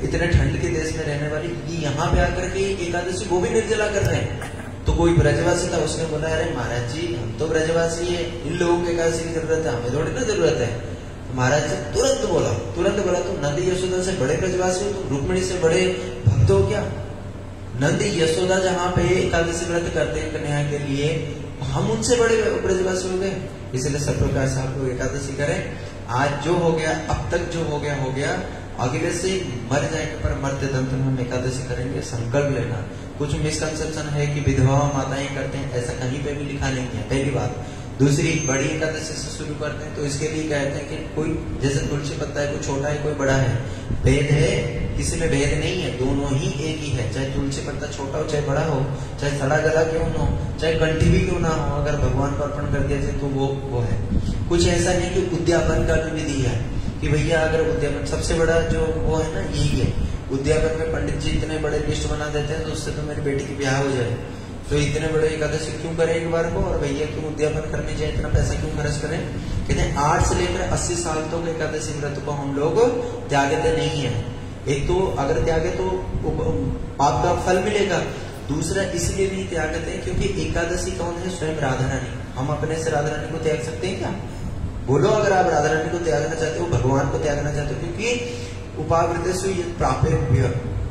इतने ठंड के देश में रहने वाले ये यहाँ पे आकर के एकादशी वो भी निर्जला कर रहे हैं। तो कोई ब्रजवासी था, उसने बोला अरे महाराज जी हम तो ब्रजवासी है, इन लोगों के एकादशी की जरूरत है, हमें थोड़ी ना जरूरत है। तो महाराज जी तुरंत बोला तुम नंदी यशोदा से बड़े ब्रजवासी हो, तुम रुक्मिणी से बड़े भक्त हो क्या? नंदी यशोदा जहाँ पे एकादशी व्रत करते हैं कन्या के लिए, हम उनसे बड़े ब्रजवासी हो गए। इसलिए सब प्रकार से आप लोग एकादशी करें। आज जो हो गया, अब तक जो हो गया, अगले से मर जाएंगे पर मरते दम तक हम एकादशी करेंगे, संकल्प लेना। कुछ मिसकंसेप्शन है कि विधवा माताएं करते हैं, ऐसा कहीं पे भी लिखा नहीं है, पहली बात। दूसरी, बड़ी एकादशी से शुरू करते हैं तो इसके लिए कहते हैं कि कोई जैसे तुलसी पत्ता है, कोई छोटा है कोई बड़ा है, भेद है किसी में भेद नहीं है, दोनों ही एक ही है। चाहे तुलसी पत्ता छोटा हो चाहे बड़ा हो, चाहे सड़ा गला क्यों न हो, चाहे कंठी भी क्यों ना हो, अगर भगवान को अर्पण कर दिया जाए तो वो है। कुछ ऐसा नहीं कि उद्यापन का भी विधि है कि भैया अगर उद्यापन सबसे बड़ा जो वो है ना यही है। उद्यापन में पंडित जी इतने बड़े लिस्ट बना देते हैं तो उससे तो मेरी बेटी की ब्याह हो जाए, तो इतने बड़े एकादशी क्यों करें एक बार को, और भैया क्यों उद्यापन करने जाए, इतना पैसा क्यों खर्च करें। कहते हैं 8 से लेकर 80 साल तक तो एकादशी व्रत को हम लोग त्यागते नहीं है। एक तो अगर त्यागे तो पाप का फल मिलेगा, दूसरा इसलिए नहीं त्यागते क्योंकि एकादशी कौन है, स्वयं राधा रानी। हम अपने से राधा रानी को त्याग सकते हैं क्या? बोलो, अगर आप राधा रानी को त्यागना चाहते हो, भगवान को त्यागना चाहते हो, क्योंकि उपावृतेषु प्राप्य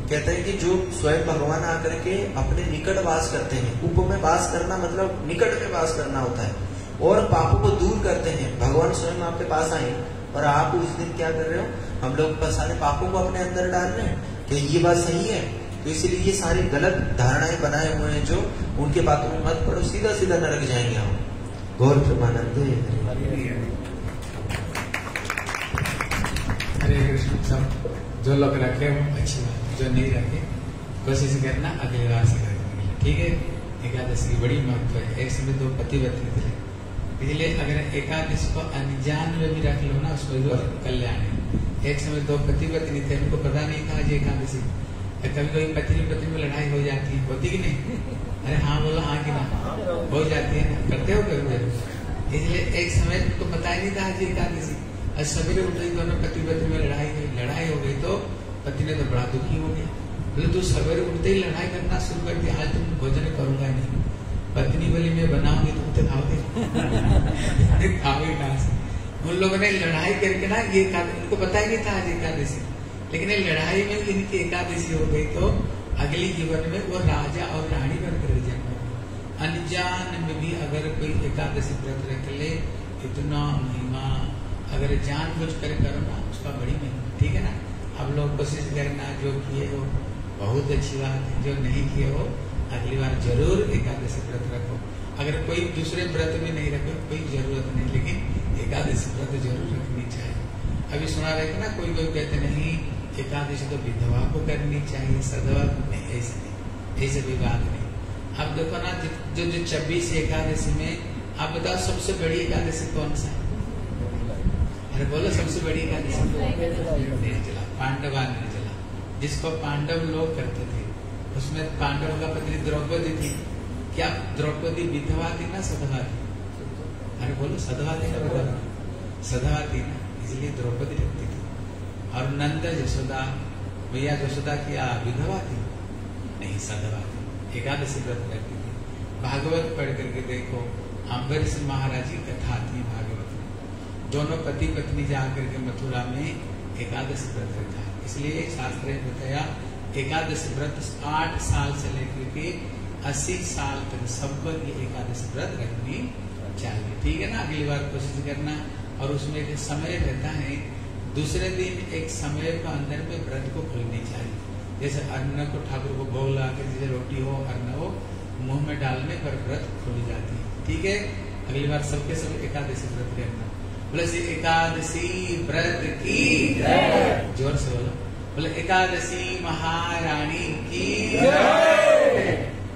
कहते हैं कि जो स्वयं भगवान आकर के अपने निकट वास करते हैं। उप में वास करना मतलब निकट में वास करना होता है, और पापों को दूर करते हैं। भगवान स्वयं आपके पास आए और आप उस दिन क्या कर रहे हो, हम लोग सारे पापों को अपने अंदर डाल रहे हैं, कि ये बात सही है। तो इसलिए ये सारी गलत धारणाएं बनाए हुए हैं, जो उनके बातों में मत पड़ो, सीधा सीधा नरक जाएंगे हम। गौर प्रेमानंद हरे कृष्ण। सब जो लोग रखे वो अच्छी बात, जो नहीं रखे कोशिश करना अगले बार से करने के लिए, ठीक है। एकादशी की बड़ी महत्व है। एक समय 2 पति पत्नी थे, इसलिए अगर एकादशी को अनजान में भी रख लो ना, उसमें भी कल्याण है। एक समय 2 पति पत्नी थे, उनको पता नहीं था जी एकादशी। कभी कभी पत्नी पत्नी में लड़ाई हो जाती है, होती कि नहीं? अरे हाँ बोलो, हाँ कि ना, हो जाती है ना, करते हो कभी। इसलिए एक समय उनको पता ही नहीं था जी एकादशी। और सवेरे उठे दोनों पति पत्नी में लड़ाई हो गई तो पति ने तो बड़ा दुखी हो गया, बोले तू सवेरे उठते ही लड़ाई करना शुरू कर दिया, आज तुम भोजन करूंगा नहीं। पत्नी बोली मैं बनाऊंगी, तुम तो खाओगे खाओगे कहाँ से। उन लोगों ने लड़ाई करके ना, ये उनको पता ही नहीं था आज एकादशी, लेकिन लड़ाई में इनकी एकादशी हो गई तो अगले जीवन में वो राजा और रानी बनकर जन्म। अनजान में भी अगर कोई एकादशी व्रत रख ले, इतना महिमा, अगर जानबूझ कर करो ना, उसका बड़ी महिमा, ठीक है ना। अब लोग कोशिश करना, जो किए हो बहुत अच्छी बात है, जो नहीं किए हो अगली बार जरूर एकादशी व्रत रखो। अगर कोई दूसरे व्रत में नहीं रखो कोई जरूरत नहीं, लेकिन एकादशी व्रत जरूर रखनी चाहिए। अभी सुना रहे थे ना, कोई कहते नहीं एकादशी तो विधवा को करनी चाहिए, सधवा नहीं, ऐसे नहीं, ऐसे कोई बात नहीं। अब देखो ना, जो 26 एकादशी में आप बताओ सबसे बड़ी एकादशी कौन सा है? अरे बोलो, सबसे बड़ी एकादशी निर्जला, पांडवा निर्जला, जिसको पांडव लोग करते थे। उसमें पांडव का पत्नी द्रौपदी थी। क्या द्रौपदी विधवा थी ना सधवा थी? अरे बोलो, सधवा थी ना विधवा? सधवा थी ना, इसलिए द्रौपदी रखती थी। और नंद यशोदा, भैया यशोदा क्या विधवा थी? नहीं, सधवा थी, एकादशी व्रत रखती थी। भागवत पढ़ करके देखो, अम्बरीश महाराज की कथा थी भागवत में। दोनों पति पत्नी जाकर के मथुरा में एकादशी व्रत रखा है। इसलिए शास्त्र ने बताया एकादशी व्रत 8 साल से लेकर के 80 साल तक सबको ये एकादशी व्रत रखनी चाहिए, ठीक है ना। अगली बार कोशिश करना, और उसमें एक समय रहता है, दूसरे दिन एक समय के अंदर में व्रत को खोलनी चाहिए। जैसे अन्न को ठाकुर को भोग लगा कर, जैसे रोटी हो अन्न हो, मुंह में डालने पर व्रत खोली जाती है, ठीक है। अगली बार सबके सब एकादशी व्रत करना। बोले एकादशी व्रत की जय, जोर से बोलो, बोले एकादशी महारानी की जय।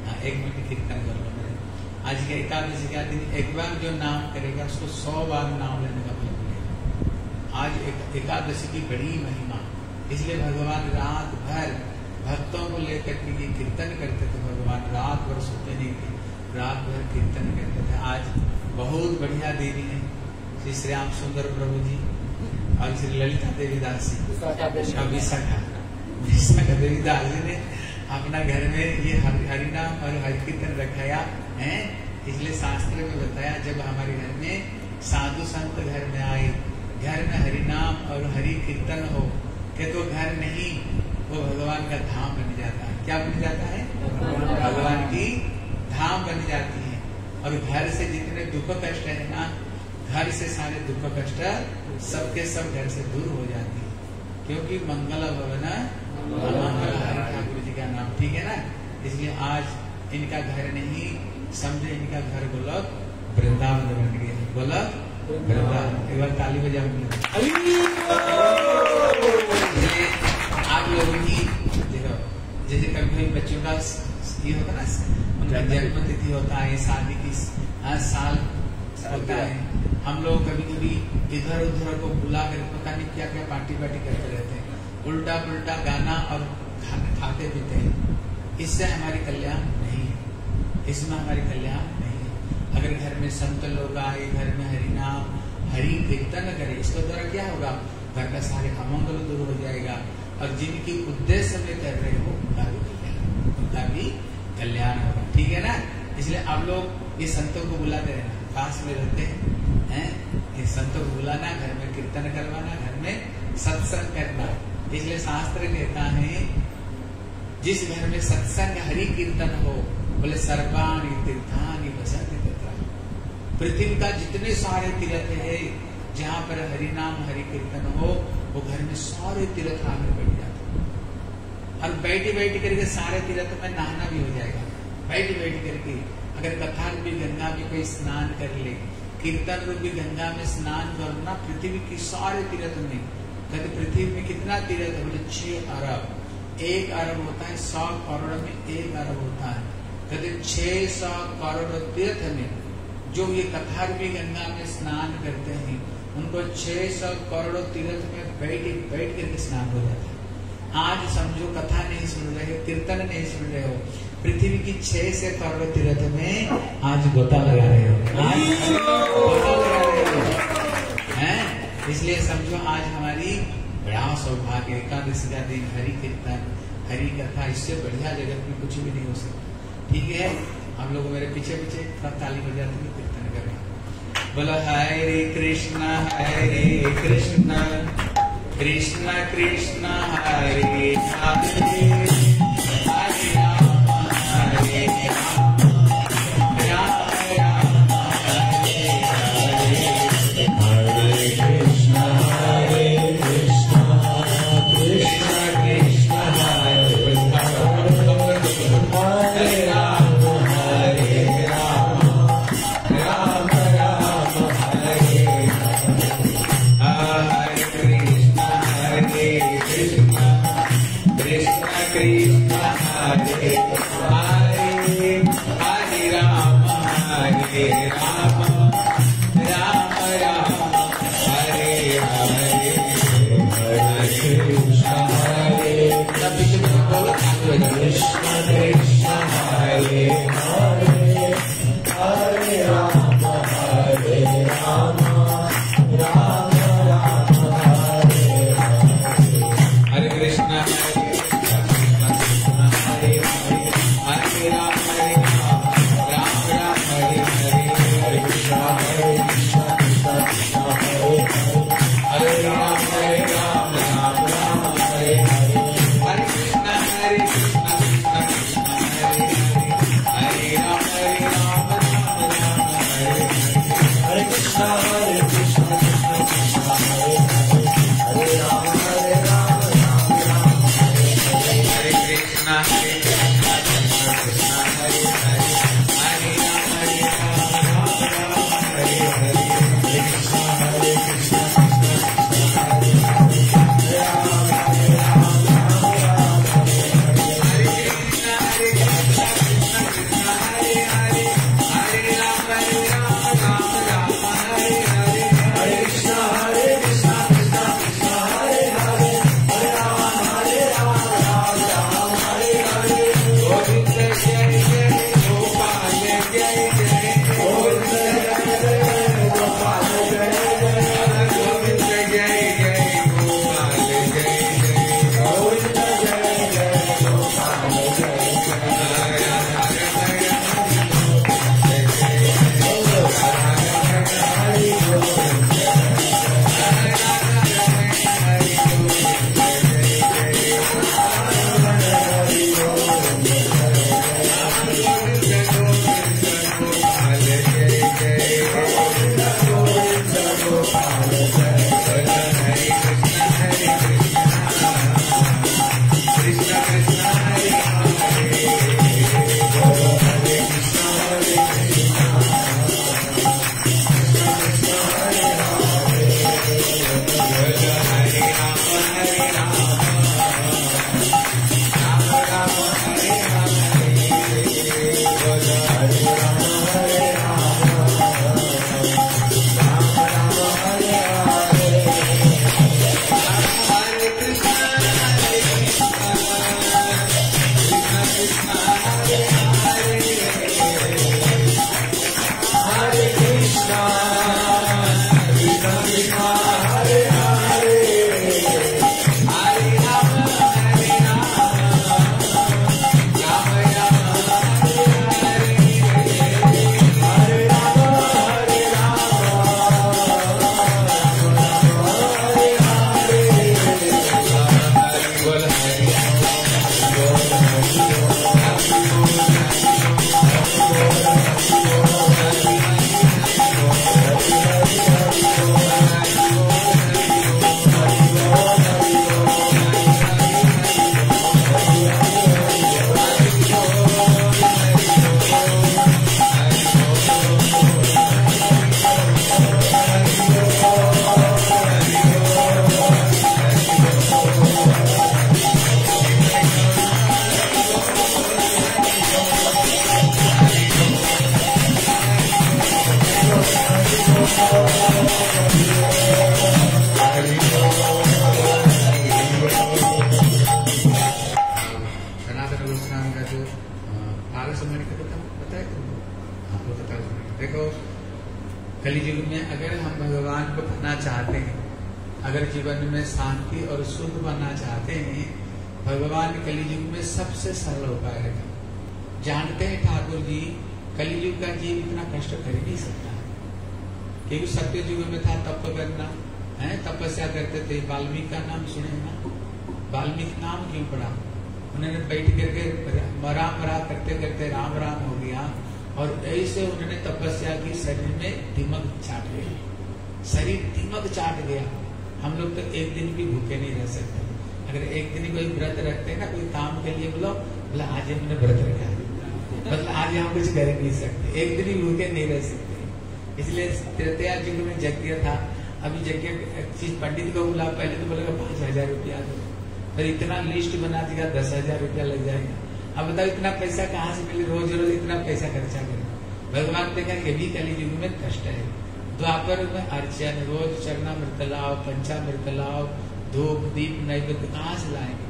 हाँ, 1 मिनट कीर्तन कर लो। आज के एकादशी का दिन एक बार जो नाम करेगा उसको 100 बार नाम लेने का फल मिलेगा। आज एकादशी की बड़ी महिमा, इसलिए भगवान रात भर भक्तों को लेकर के ये कीर्तन करते थे। भगवान रात भर सोते नहीं थे, रात भर कीर्तन करते थे। आज बहुत बढ़िया देवी है श्री श्याम सुंदर प्रभु जी और श्री ललिता देवी दास जी, विशाखा देवी दास जी ने अपना घर में ये हरिनाम और हरि कीर्तन रखाया है। इसलिए शास्त्र में बताया, जब हमारे घर में साधु संत घर में आए, घर में हरिनाम और हरि कीर्तन हो के तो घर नहीं, वो भगवान का धाम बन जाता है। क्या बन जाता है? भगवान की धाम बन जाती है। और घर से जितने दुख कष्ट है ना, घर से सारे दुख कष्ट सबके सब घर से दूर हो जाती है, क्योंकि मंगल भवन मंगल हरि ठाकुर जी का नाम, ठीक है ना। इसलिए आज इनका घर नहीं, समझे इनका घर गोलक वृंदावन बन गया, गोलक वृंदावन। एक बार ताली बजाओ। आप लोगों की देखो, जैसे कभी बच्चों का ये होता ना, उनका जन्म तिथि होता है, शादी की साल होता है, हम लोग कभी कभी इधर उधर को बुला कर पता नहीं क्या क्या पार्टी करते रहते हैं, उल्टा पुल्टा गाना और खाते पीते हैं। इससे हमारी कल्याण नहीं है, इसमें हमारी कल्याण नहीं है। अगर घर में संत लोग आए, घर में हरि नाम हरि कीर्तन करे, इसके द्वारा क्या होगा, घर का सारे अमंगल दूर हो जाएगा, और जिनकी उद्देश्य में कर रहे हो उनका भी कल्याण होगा, ठीक है ना। इसलिए आप लोग ये संतों को बुलाते रहना, पास में रहते हैं, ये संतों को बुलाना, घर में कीर्तन करवाना, घर में सत्संग करना। इसलिए शास्त्र कहता है जिस घर में सत्संग हरि कीर्तन हो, बोले सर्वाणि तीर्थानि वसन्ति तत्र। पृथ्वी का जितने सारे तीर्थ है जहाँ पर हरि नाम हरि कीर्तन हो, वो घर में सारे तीर्थ आगे बढ़ जाते हैं। और बैठी करके सारे तीर्थ में नहाना भी हो जाएगा। बैठी करके अगर कथा रूपी गंगा में कोई स्नान कर ले, कीर्तन रूपी गंगा में स्नान करना, पृथ्वी की सारे तीर्थ में, कहते पृथ्वी में कितना तीर्थ है, बोले 6 अरब। 1 अरब होता है 100 करोड़ में 1 अरब होता है, कहते 600 करोड़ तीर्थ में जो ये कथा रूपी गंगा में स्नान करते हैं, उनको 600 करोड़ तीर्थ में बैठ करके स्नान हो जाता है। आज समझो कथा नहीं सुन रहे, कीर्तन नहीं सुन रहे हो, पृथ्वी की 600 करोड़ तीर्थ में आज गोता लगा रहे हो, इसलिए समझो आज हमारी बड़ा सौभाग्य, एकादशी का दिन हरि कीर्तन हरि कथा, इससे बढ़िया जगत में कुछ भी नहीं हो सकता, ठीक है। हम लोग मेरे पीछे ताली बजाते हुए कीर्तन कर रहे हैं। बोलो हरे कृष्णा कृष्ण कृष्ण हरे हरे, हरे राम हरे राम, राम राम हरे हरे, हरे कृष्ण कृष्ण कृष्ण हरे हरे, राम हरे राम, राम राम हरे हरे, हरे कृष्ण कृष्ण कृष्ण सनातन गोस्वामी का जो पारसमणि का पता है तुमको? आपको पता है? देखो, कलियुग में अगर हम भगवान को पाना चाहते हैं, अगर जीवन में शांति और सुख पाना चाहते हैं, भगवान कलियुग में सबसे सरल उपाय है। जानते हैं ठाकुर जी, कलियुग का जीव इतना कष्ट कर ही नहीं सकता है, क्योंकि सत्य युग में था तप करना है, तपस्या करते थे। वाल्मीकि का नाम सुने ना? वाल्मीकि नाम क्यों पड़ा? उन्होंने बैठ करके राम राम करते करते राम राम हो गया, और ऐसे उन्होंने तपस्या की, शरीर में दिमक चाट गया, शरीर दिमक चाट गया। हम लोग तो एक दिन भी भूखे नहीं रह सकते। अगर एक दिन कोई व्रत रखते हैं ना, कोई काम के लिए, बोला आज हमने व्रत रखा है, मतलब आज हम कुछ कर नहीं सकते, एक दिन भी भूखे नहीं रह सकते। इसलिए त्रेता युग में यज्ञ था। अभी यज्ञ चीज पंडित को बुला, पहले तो बोलेगा 5,000 रुपया दो, फिर इतना लिस्ट बना दिया 10,000 रुपया लग जाएगा। अब बताओ इतना पैसा कहाँ से मिले? रोज रोज इतना पैसा खर्चा करें। भगवान देखा ये भी कलियुग में कष्ट है। द्वापर में अर्चन, रोज चरणामृत लाओ, पंचामृत लाओ, धूप दीप नैवेद्य कहाँ से लाएंगे?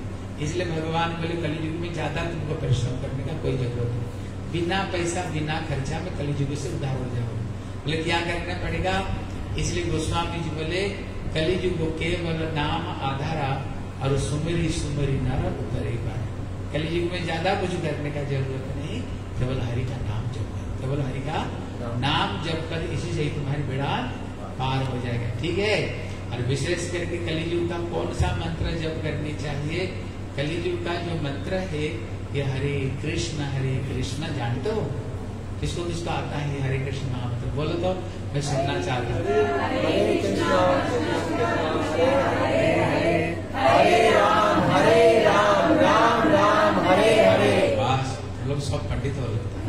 इसलिए भगवान बोले कलियुग में ज्यादा तुमको परिश्रम करने का कोई जरूरत नहीं, बिना पैसा बिना खर्चा में कलियुग से उद्धार हो जाओ। बोले क्या करना पड़ेगा? इसलिए गोस्वामी जी बोले कलियुग केवल नाम आधारा और सुमरी सुमरी नर उतरे पाए। कलियुग में ज्यादा कुछ करने का जरूरत नहीं, केवल हरि का नाम जप कर, केवल हरि का नाम जप कर, इसी से ही तुम्हारी बेड़ा पार हो जाएगा। ठीक है। और विशेष करके कलियुग का कौन सा मंत्र जप करनी चाहिए? कलियुग का जो मंत्र है ये हरे कृष्ण जानते हो? किसको किसको आता है हरे कृष्ण महामंत्र? बोलो तो मैं सुनना चाहता हूँ। हरे राम राम राम हरे हरे। बस लोग सब पंडित हो लगता है,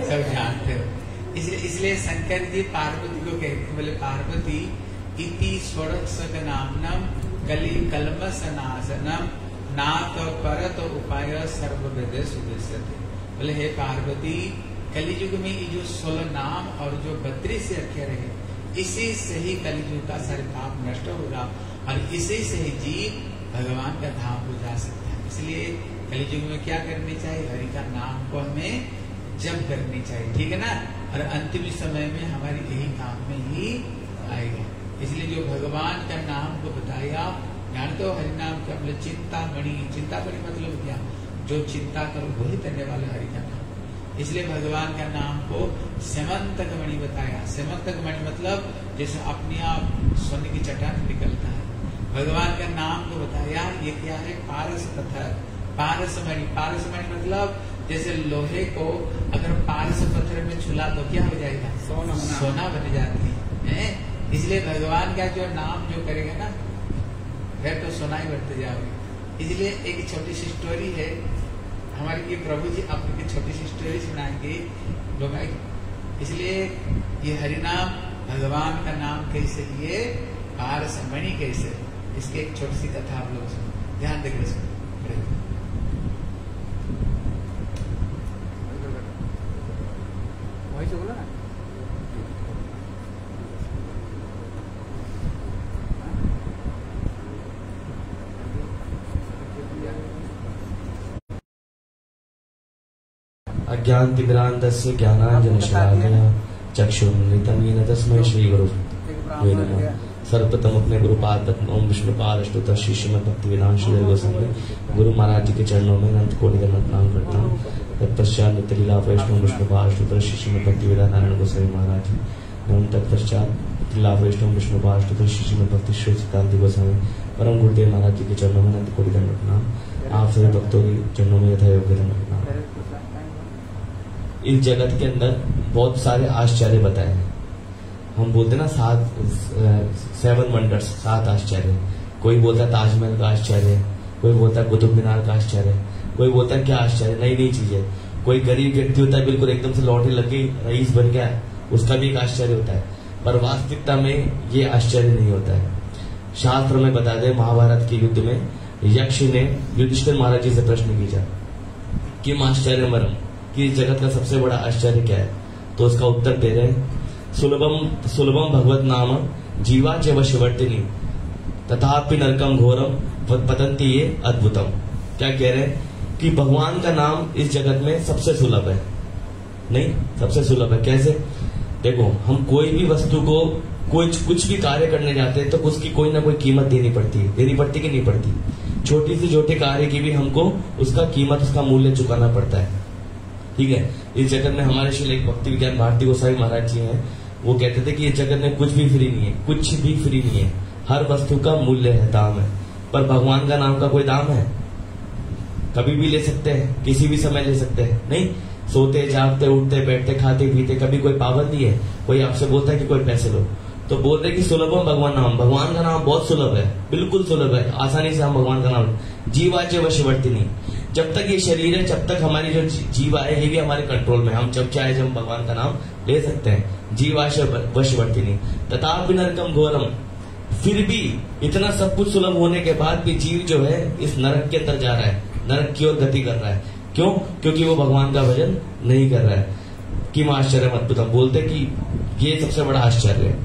सब जानते हो। इसलिए शंकर जी पार्वती को कहते, बोले पार्वती इति षोडश नामनम कलि कलमस नाशनम नाथ परत उपाय सर्ववेद सुदेश्यते। बोले हे पार्वती, कलियुग में ये जो 16 नाम और जो 32 अक्षर है, इसी से ही कलियुग का सारे पाप नष्ट होगा और इसी से ही जीव भगवान का धाम को जा सकता है। इसलिए कलियुग में क्या करनी चाहिए? हरि का नाम को हमें जप करनी चाहिए। ठीक है ना? और अंतिम समय में हमारी यही काम में ही आएगा। इसलिए जो भगवान का नाम को बताया, जानते हो हरि नाम क्या? मतलब चिंतामणि। चिंतामणि मतलब क्या? जो चिंता करो वही करने वाला हरि का नाम। इसलिए भगवान का नाम को सेमंतक मणि बताया। सेमंतक मणि मतलब जैसे अपने आप सोने की चट्टान निकलता है, भगवान का नाम को बताया। ये क्या है? पारस पत्थर, पारस मणि। पारस मणि मतलब जैसे लोहे को अगर पारस पत्थर में छुला तो क्या हो जाएगा? सोना बन जाती है। इसलिए भगवान का जो नाम जो करेगा ना, फिर तो सोना ही बढ़ते जाओगे। इसलिए एक छोटी सी स्टोरी है हमारी, ये प्रभु जी आपको एक छोटी सी स्टोरी सुनाएंगे। इसलिए ये हरिनाम भगवान का नाम कैसे लिए, पारस मणि कैसे, इसकी एक छोटी सी कथा आप लोग सुनो, ध्यान देकर सुनो। वही से बोला ना। अज्ञानतिमिरान्धस्य ज्ञानाञ्जनशलाकया चक्षुरुन्मिलितं येन तस्मै श्रीगुरुवे नमः। सर्वप्रथम अपने गुरुपाद ओम विष्णुपाद अष्टोत्तर श्री श्रीमद् भक्तिवेदांत श्री गोस्वामी गुरु महाराज जी के चरणों में अनंत कोटि दंडवत प्रणाम करता हूँ। तत्पश्चात नित्य लीला वैष्णव विष्णुपाद अष्टोत्तर श्री श्रीमद् भक्तिवेदांत नारायण गोस्वामी महाराज जी एवं तत्पश्चात लीला वैष्णव विष्णुपाद अष्टोत्तर श्री श्रीमद् भक्ति श्री सिद्धांत गोस्वामी परम गुरुदेव महाराज जी के चरणों में अनंत कोटि दंडवत प्रणाम। आप सभी भक्तों के चरणों में यथा योग्य दंडवत प्रणाम। इस जगत के अंदर बहुत सारे आश्चर्य बताए हैं। हम बोलते ना 7 वंडर्स, 7 आश्चर्य। कोई बोलता है ताजमहल का आश्चर्य, कोई बोलता है कुतुब मीनार का आश्चर्य, कोई बोलता है क्या आश्चर्य, नई नई चीजें। कोई गरीब व्यक्ति होता है बिल्कुल एकदम से लॉटरी लग गई, रईस बन गया, उसका भी एक आश्चर्य होता है। पर वास्तविकता में ये आश्चर्य नहीं होता है। शास्त्र में बता दे, महाभारत के युद्ध में यक्ष ने युधिष्ठिर महाराज जी से प्रश्न किया कि आश्चर्य मरम, कि इस जगत का सबसे बड़ा आश्चर्य क्या है? तो उसका उत्तर दे रहे सुलभम सुलभम भगवत नाम जीवा च वशवर्तिनी तथापि नरकम घोरम पतंती ये अद्भुतम। क्या कह रहे हैं कि भगवान का नाम इस जगत में सबसे सुलभ है। नहीं, सबसे सुलभ है। कैसे? देखो, हम कोई भी वस्तु को कुछ भी कार्य करने जाते हैं तो उसकी कोई ना कोई कीमत देनी पड़ती है कि नहीं पड़ती? छोटी से छोटे कार्य की भी हमको उसका कीमत, उसका मूल्य चुकाना पड़ता है। ठीक है। इस जगत में हमारे श्री एक भक्ति विज्ञान भारती गोसाई महाराज जी हैं, वो कहते थे कि इस जगत में कुछ भी फ्री नहीं है, कुछ भी फ्री नहीं है, हर वस्तु का मूल्य है, दाम है। पर भगवान का नाम का कोई दाम है? कभी भी ले सकते हैं, किसी भी समय ले सकते हैं। नहीं, सोते जागते उठते बैठते खाते पीते कभी कोई पाबंदी है? कोई आपसे बोलता है कि कोई पैसे लो? तो बोल रहे कि सुलभम भगवान नाम, भगवान का नाम बहुत सुलभ है, बिल्कुल सुलभ है, आसानी से हम भगवान का नाम। जीवाचे वशवर्तिनी, जब तक ये शरीर है, जब तक हमारी जो जीवा है, ये भी हमारे कंट्रोल में, हम जब चाहे जब भगवान का नाम ले सकते हैं। जीवाचे वशवर्तिनी तथापि नरकम घोरम, फिर भी इतना सब कुछ सुलभ होने के बाद भी जीव जो है इस नरक के अंदर जा रहा है, नरक की ओर गति कर रहा है। क्यों? क्योंकि वो भगवान का भजन नहीं कर रहा है। किम आश्चर्य अद्भुतम, बोलते कि ये सबसे बड़ा आश्चर्य है।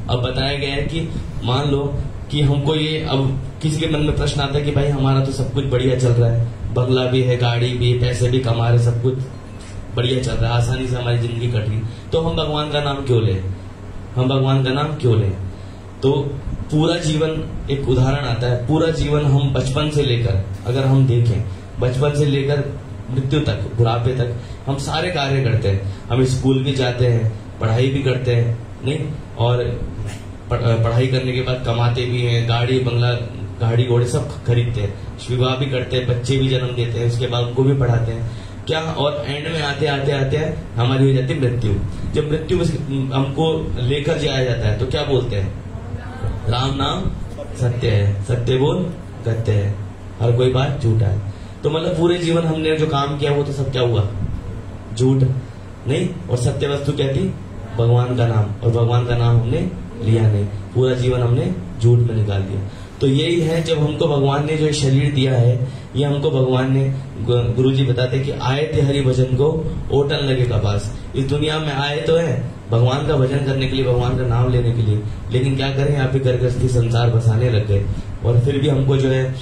अब बताया गया है कि मान लो कि हमको ये, अब किसी के मन में प्रश्न आता है कि भाई हमारा तो सब कुछ बढ़िया चल रहा है, बंगला भी है, गाड़ी भी, पैसे भी कमा रहे, सब कुछ बढ़िया चल रहा है, आसानी से हमारी जिंदगी कट रही, तो हम भगवान का नाम क्यों लें? हम भगवान का नाम क्यों लें? तो पूरा जीवन, एक उदाहरण आता है, पूरा जीवन हम बचपन से लेकर, अगर हम देखें, बचपन से लेकर मृत्यु तक, बुढ़ापे तक हम सारे कार्य करते हैं। हम स्कूल भी जाते हैं, पढ़ाई भी करते हैं, नहीं, और पढ़ाई करने के बाद कमाते भी हैं, गाड़ी बंगला, गाड़ी घोड़े सब खरीदते हैं, विवाह भी करते हैं, बच्चे भी जन्म देते हैं, उसके बाद उनको भी पढ़ाते हैं। क्या? और एंड में आते आते आते हमारी हो जाती है मृत्यु। जब मृत्यु में हमको लेकर जाया जाता है तो क्या बोलते हैं? राम नाम सत्य है, सत्य बोल सत्य है, हर कोई बात झूठा है। तो मतलब पूरे जीवन हमने जो काम किया वो तो सब क्या हुआ? झूठ। नहीं, और सत्य वस्तु क्या थी? भगवान का नाम, और भगवान का नाम हमने लिया नहीं, पूरा जीवन हमने झूठ में निकाल दिया। तो यही है, जब हमको भगवान ने जो शरीर दिया है, ये हमको भगवान ने, गुरुजी बताते कि आए थे हरि भजन को ओटन लगे कपास। इस दुनिया में आए तो है भगवान का भजन करने के लिए, भगवान का नाम लेने के लिए, लेकिन क्या करें, यहाँ पे करगस्ती संसार बसाने लग गए, और फिर भी हमको जो है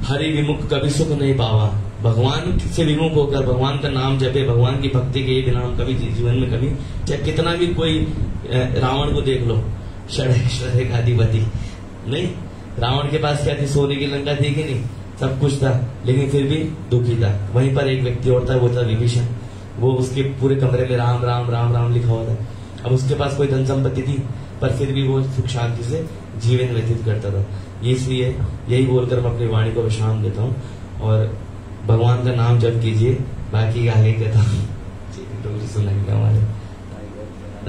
हरि विमुख कभी सुख नहीं पावा। भगवान से विमुख होकर भगवान का नाम जपे, भगवान की भक्ति के बिना हम कभी जीवन में कभी, चाहे कितना भी कोई, रावण को देख लो, षड्रेश्वर का अधिपति, नहीं, रावण के पास क्या थी? सोने की लंका थी कि नहीं? सब कुछ था, लेकिन फिर भी दुखी था। वहीं पर एक व्यक्ति और था, वो था विभीषण, वो उसके पूरे कमरे में राम राम राम राम लिखा हुआ था। अब उसके पास कोई धन संपत्ति थी, पर फिर भी वो सुख शांति से जीवन व्यतीत करता था। इसलिए यही बोलकर मैं अपनी वाणी को विश्राम देता हूँ, और भगवान का नाम जप कीजिए, बाकी आगे कहता हूँ सुनाएंगे हमारे।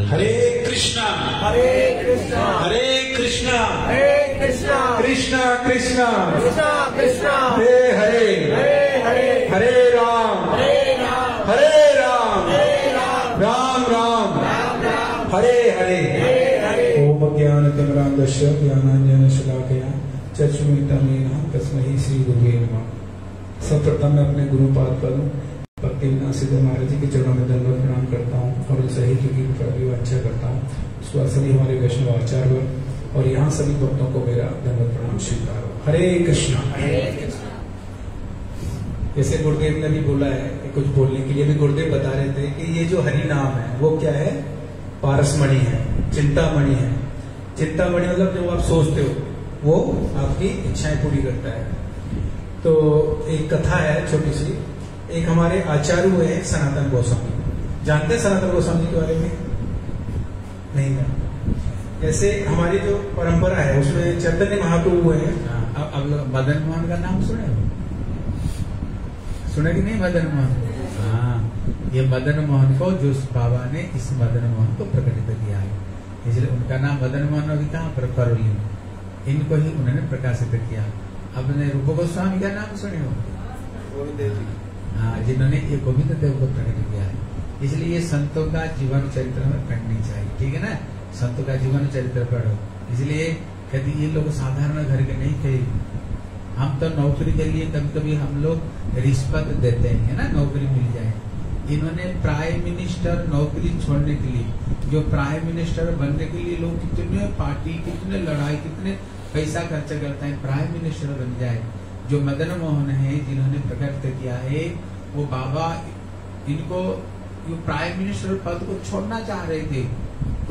हरे कृष्णा हरे कृष्णा हरे कृष्णा हरे कृष्णा कृष्णा कृष्णा कृष्णा कृष्णा हरे हरे हरे हरे हरे राम हरे राम हरे राम हरे राम राम राम राम राम हरे हरे हरे हरे। ओम ज्ञानतिमिरान्धस्य ज्ञानाञ्जनशलाकया चक्षुरुन्मीलितं तस्मै श्री गुरुवे नमः। सर्वप्रथम मैं अपने गुरुपाद पर भक्ति विनाश सिद्ध महाराज जी के चरणों में दंडवत प्रणाम करता हूँ, और उनसे ही की अच्छा करता हूँ। सभी हमारे वैष्णव आचार्य और यहाँ सभी भक्तों को मेरा दंडवत प्रणाम स्वीकार हो। हरे कृष्णा हरे कृष्णा। जैसे गुरुदेव ने भी बोला है, कुछ बोलने के लिए भी गुरुदेव बता रहे थे कि ये जो हरि नाम है वो क्या है? पारसमणि है, चिंतामणि है। चिंतामणि मतलब जो आप सोचते हो वो आपकी इच्छाएं पूरी करता है। तो एक कथा है छोटी सी, एक हमारे आचार्य हुए हैं सनातन गोस्वामी, जानते हैं सनातन गोस्वामी के बारे में? नहीं है। जैसे हमारी जो परंपरा है उसमें चैतन्य महाप्रभु हुए हैं। अब मदन मोहन का नाम सुने कि नहीं? मदन मोहन, हाँ, ये मदन मोहन को जो बाबा ने इस मदन मोहन को प्रकटित किया है, इसलिए उनका नाम मदन मोहन अभी कहाँ पर? करोली में, इनको ही उन्होंने प्रकाशित किया। अपने रूप गोस्वामी का नाम सुने हो? हाँ, जिन्होंने ये गोविंद देव को प्रकट किया है। इसलिए ये संतों का जीवन चरित्र में पढ़नी चाहिए, ठीक है ना? संतों का जीवन चरित्र पढ़ो। इसलिए कहते ये लोग साधारण घर के नहीं थे, हम तो नौकरी के लिए कभी कभी हम लोग रिश्वत देते हैं, है ना, नौकरी मिल जाए, इन्होंने प्राइम मिनिस्टर नौकरी छोड़ने के लिए, जो प्राइम मिनिस्टर बनने के लिए लोग कितने पार्टी, कितने लड़ाई, कितने पैसा खर्चा करते हैं, प्राइम मिनिस्टर बन जाए। जो मदन मोहन है जिन्होंने प्रकट किया है, वो बाबा इनको जो प्राइम मिनिस्टर पद को छोड़ना चाह रहे थे।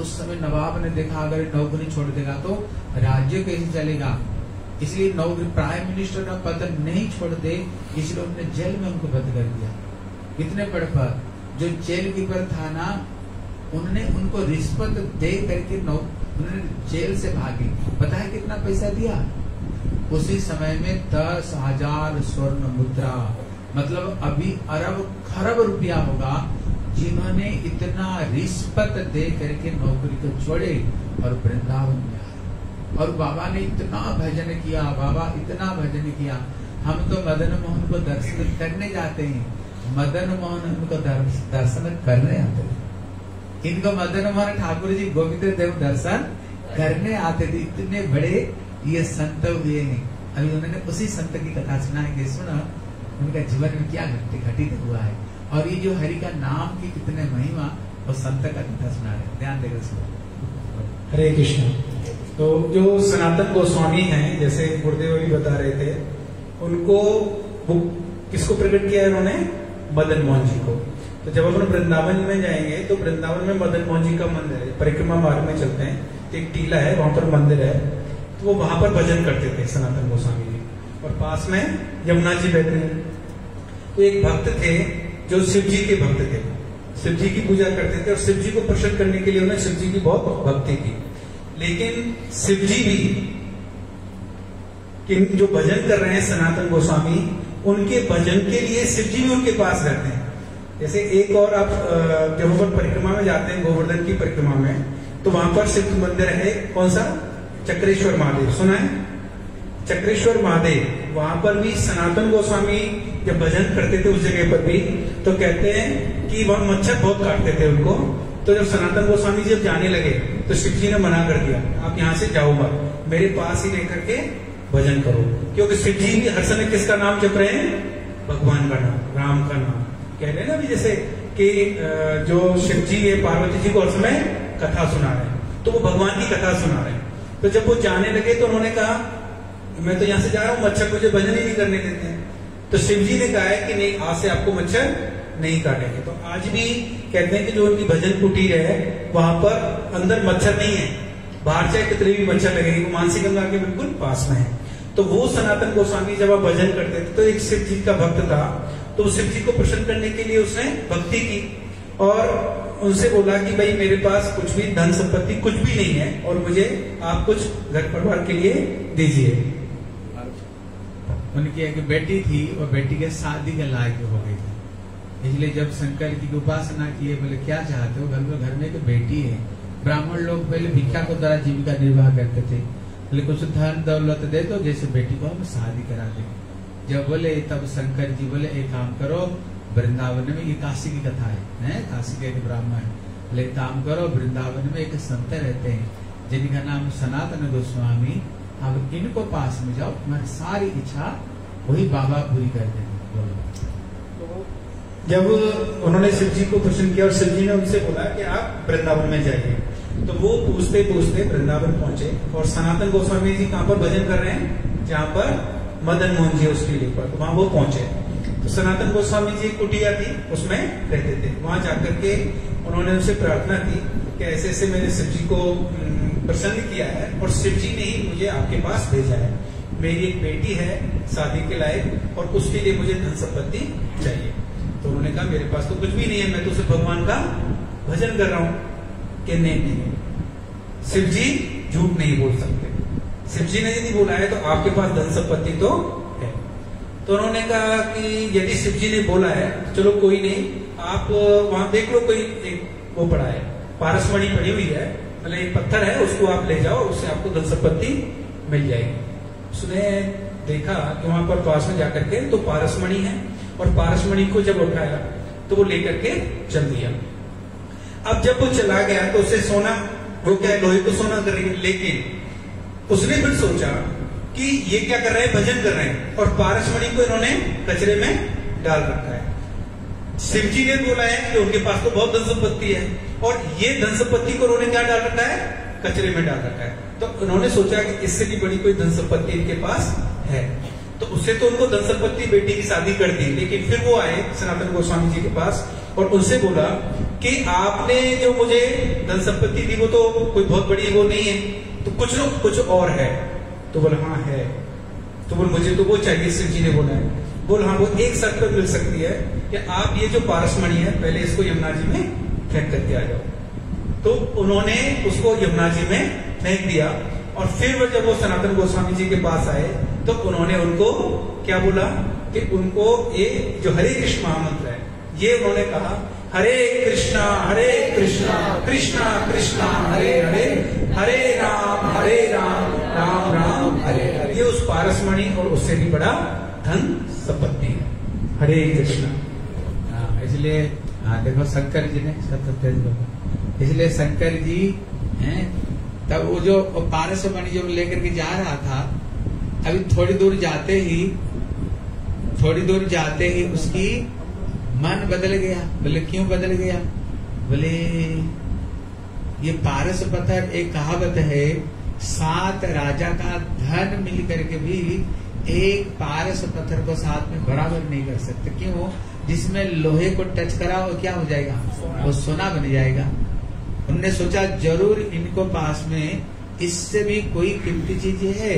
उस समय नवाब ने देखा अगर नौकरी छोड़ देगा तो राज्य कैसे चलेगा, इसलिए नौकरी प्राइम मिनिस्टर का पद नहीं छोड़ दे, इसलिए उन्होंने जेल में उनको बंद कर दिया। इतने बड़े पद, जो जेल कीपर था ना, उन्होंने उनको रिश्वत दे करके उन्होंने जेल से भागे। पता है कितना पैसा दिया? उसी समय में 10,000 स्वर्ण मुद्रा, मतलब अभी अरब खरब रुपया होगा, जिन्होंने इतना रिश्वत दे करके नौकरी को छोड़े और वृंदावन में आए। और बाबा ने इतना भजन किया, बाबा इतना भजन किया। हम तो मदन मोहन को दर्शन करने जाते हैं, मदन मोहन उनको दर्शन करने आते थे। इनको मदन मोहन ठाकुर जी गोविंद देव दर्शन करने आते थे। इतने बड़े ये संत हुए हैं। अभी उन्होंने उसी संत की कथा सुना है कि सुना उनका जीवन में क्या घटित हुआ है, और ये जो हरि का नाम की कितने महिमा और संत का कथा सुना है। ध्यान देगा इसको। हरे कृष्ण। तो जो सनातन गोस्वामी हैं, जैसे गुरुदेव भी बता रहे थे, उनको वो किसको प्रकट किया है उन्होंने? मदन मोहन जी को। तो जब अपन वृंदावन में जाएंगे तो वृंदावन में मदन मोहन जी का मंदिर है। परिक्रमा मार्ग में चलते हैं, एक टीला है, वहां पर मंदिर है। तो वो वहां पर भजन करते थे सनातन गोस्वामी जी, और पास में यमुना जी बैठे हैं। तो एक भक्त थे जो शिव जी के भक्त थे, शिव जी की पूजा करते थे, और शिव जी को प्रसन्न करने के लिए उन्हें शिव जी की बहुत भक्ति थी। लेकिन शिव जी भी जो भजन कर रहे हैं सनातन गोस्वामी, उनके भजन के लिए शिव जी भी उनके पास रहते हैं। जैसे एक और आप जब अपन परिक्रमा में जाते हैं, गोवर्धन की परिक्रमा में, तो वहां पर शिव मंदिर है, कौन सा? चक्रेश्वर महादेव, सुना है? चक्रेश्वर महादेव, वहां पर भी सनातन गोस्वामी जब भजन करते थे उस जगह पर भी, तो कहते हैं कि वहां मच्छर बहुत काटते थे उनको। तो जब सनातन गोस्वामी जब जाने लगे तो शिव जी ने मना कर दिया, आप यहाँ से जाओ मत, मेरे पास ही लेकर के भजन करो। क्योंकि शिव जी भी हर समय किसका नाम जप रहे हैं? भगवान का नाम, राम का नाम। कह रहे हैं ना भी जैसे कि जो शिव जी है पार्वती जी को हर समय कथा सुना रहे हैं, तो वो भगवान की कथा सुना रहे हैं। तो जब वो जाने लगे तो उन्होंने कहा मैं तो यहाँ से जा रहा हूँ, मच्छर मुझे भजन ही नहीं करने देते हैं। तो शिव जी ने कहा है कि नहीं, आज से आपको मच्छर नहीं काटेंगे। तो आज भी कहते हैं कि जो उनकी भजन कुटीर है वहां पर अंदर मच्छर नहीं है, बाहर चाहे कितने भी मच्छर लगेगी, वो मानसी गंगा के बिल्कुल पास में है। तो वो सनातन गोस्वामी जब आप भजन करते थे तो एक शिव जी का भक्त था, तो शिव जी को प्रसन्न करने के लिए उसने भक्ति की और उनसे बोला कि भाई मेरे पास कुछ भी धन संपत्ति कुछ भी नहीं है और मुझे आप कुछ घर परिवार के लिए दीजिए। उनकी एक बेटी थी, वो बेटी के शादी के लायक हो गई थी, इसलिए जब शंकर जी की उपासना किए, बोले क्या चाहते हो? घर में एक बेटी है। ब्राह्मण लोग पहले भिक्षा को द्वारा जीविका निर्वाह करते थे, बोले कुछ धन दौलत दे दो, जैसे बेटी को हम शादी करा देंगे। जब बोले तब शंकर जी बोले एक काम करो, वृंदावन में, ये काशी की कथा है, काशी के एक ब्राह्मण, बोले काम करो, वृंदावन में एक संत रहते हैं जिनका नाम सनातन गोस्वामी, अब इनको पास में जाओ, तुम्हारी सारी इच्छा वही बाबा पूरी कर देंगे। बोलो। जब उन्होंने शिव जी को प्रसन्न किया और शिव जी ने उनसे बोला कि आप वृंदावन में जाइए, तो वो पूछते पूछते वृंदावन पहुंचे और सनातन गोस्वामी जी कहाँ पर भजन कर रहे हैं? जहाँ पर मदन मोहन जी उसके लिए पर, वहां वो पहुंचे। तो सनातन गोस्वामी जी कुटिया थी, उसमें रहते थे। वहां जाकर के उन्होंने उनसे प्रार्थना की कि ऐसे ऐसे मैंने शिव जी को प्रसन्न किया है और शिव जी ने ही मुझे आपके पास भेजा है। मेरी एक बेटी है शादी के लायक और उसके लिए मुझे धन संपत्ति चाहिए। तो उन्होंने कहा मेरे पास तो कुछ भी नहीं है, मैं तो सिर्फ भगवान का भजन कर रहा हूं। कि नहीं, शिव जी झूठ नहीं बोल सकते। शिव जी ने यदि बोला है तो आपके पास धन संपत्ति तो है। तो उन्होंने कहा कि यदि शिव जी ने बोला है चलो कोई नहीं, आप वहां देख लो, कोई एक वो पड़ा है, पारसमणि पड़ी हुई है, मतलब एक पत्थर है, उसको आप ले जाओ, उससे आपको धन संपत्ति मिल जाएगी। उसने देखा कि वहां पर पास में जाकर के तो पारसमणि है, और पारसमणि को जब उठाया तो वो लेकर के चल दिया। अब जब वो चला गया तो उसे सोना, वो क्या लोहे को सोना करेंगे, लेकिन उसने फिर सोचा कि ये क्या कर रहे हैं, भजन कर रहे हैं, और पारसमणि को इन्होंने कचरे में डाल रखा है। शिव जी ने बोला है कि उनके पास तो बहुत धन संपत्ति है, और ये धन संपत्ति को उन्होंने क्या डाल रखा है, कचरे में डाल रखा है। तो उन्होंने सोचा कि इससे भी बड़ी कोई धन संपत्ति इनके पास है, तो उससे तो उनको धन संपत्ति, बेटी की शादी कर दी। लेकिन फिर वो आए सनातन गोस्वामी जी के पास और उनसे बोला कि आपने जो मुझे धन संपत्ति दी वो तो कोई बहुत बड़ी वो नहीं है, तो कुछ और है। तो बोला हाँ है। तो बोल मुझे तो वो चाहिए। शिव जी ने बोला है, बोल हाँ वो एक शर्त पर मिल सकती है कि आप ये जो पारसमणि है पहले इसको यमुना जी में फेंक करके आ जाओ। तो उन्होंने उसको यमुना जी में फेंक दिया, और फिर वो जब वो सनातन गोस्वामी जी के पास आए तो उन्होंने उनको क्या बोला कि उनको ये जो हरे कृष्ण महामंत्र है ये उन्होंने कहा, हरे कृष्णा कृष्णा कृष्णा हरे हरे, हरे राम राम राम हरे हरे। ये उस पारसमणि और उससे भी बड़ा धन संपत्ति है। हरे कृष्णा। इसलिए देखो शंकर जी ने इसलिए शंकर जी हैं, तब वो जो पारसमणि जो लेकर के जा रहा था, अभी थोड़ी दूर जाते ही उसकी मन बदल गया। बोले क्यों बदल गया? बोले ये पारस पत्थर, एक कहावत है 7 राजा का धन मिल करके भी एक पारस पत्थर को साथ में बराबर नहीं कर सकते। क्यों? जिसमें लोहे को टच करा वो क्या हो जाएगा? वो सोना बन जाएगा। उन्होंने सोचा जरूर इनको पास में इससे भी कोई कीमती चीज है।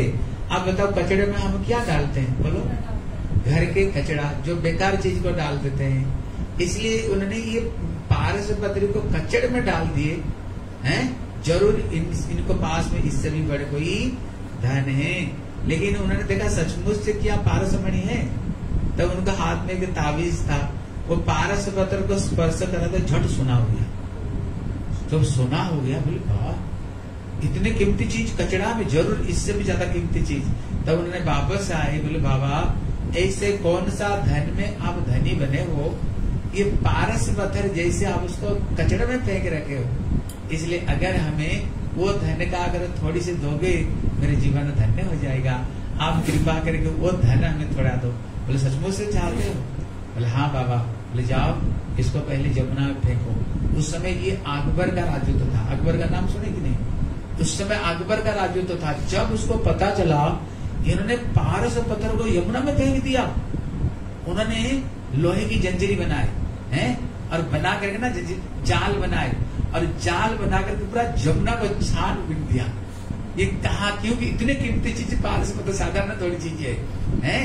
आप बताओ कचड़े में हम क्या डालते हैं? बोलो, घर के कचड़ा, जो बेकार चीज को डाल देते हैं। इसलिए उन्होंने ये पारस पत्थर को कचड़े में डाल दिए हैं। जरूर इनको पास में इससे भी बड़े कोई धन है। लेकिन उन्होंने देखा सचमुच से क्या पारसमणि है, तब उनका हाथ में एक ताबीज था। वो पारस पत्थर को स्पर्श करा था, झट सोना हो गया। जब सोना हो गया, बोले वाह, इतने कीमती चीज कचड़ा में, जरूर इससे भी ज्यादा कीमती चीज। तब उन्होंने वापस आए, बोले बाबा ऐसे कौन सा धन में आप धनी बने हो, ये पारस पत्थर जैसे आप उसको कचड़े में फेंक रखे हो। इसलिए अगर हमें वो धन का अगर थोड़ी सी दोगे, मेरे जीवन धन्य हो जाएगा। आप कृपा करके वो धन हमें थोड़ा दो। बोले सचमुच से चाहते हो? बोले हाँ बाबा। बोले जाओ इसको पहले जमुना में फेंको। उस समय ये अकबर का राजत्व था। अकबर का नाम सुने कि नहीं? उस समय अकबर का राजत्व था। जब उसको पता चला इन्होंने पारस पत्थर को यमुना में फेंक दिया, उन्होंने लोहे की जंजीरी बनाए हैं और बना करके ना जाल बनाए, और जाल बना करके पूरा जमुना को छान बिक दिया। ये कहा क्योंकि इतने कीमती चीज पारस पत्थर साधारण थोड़ी चीज है।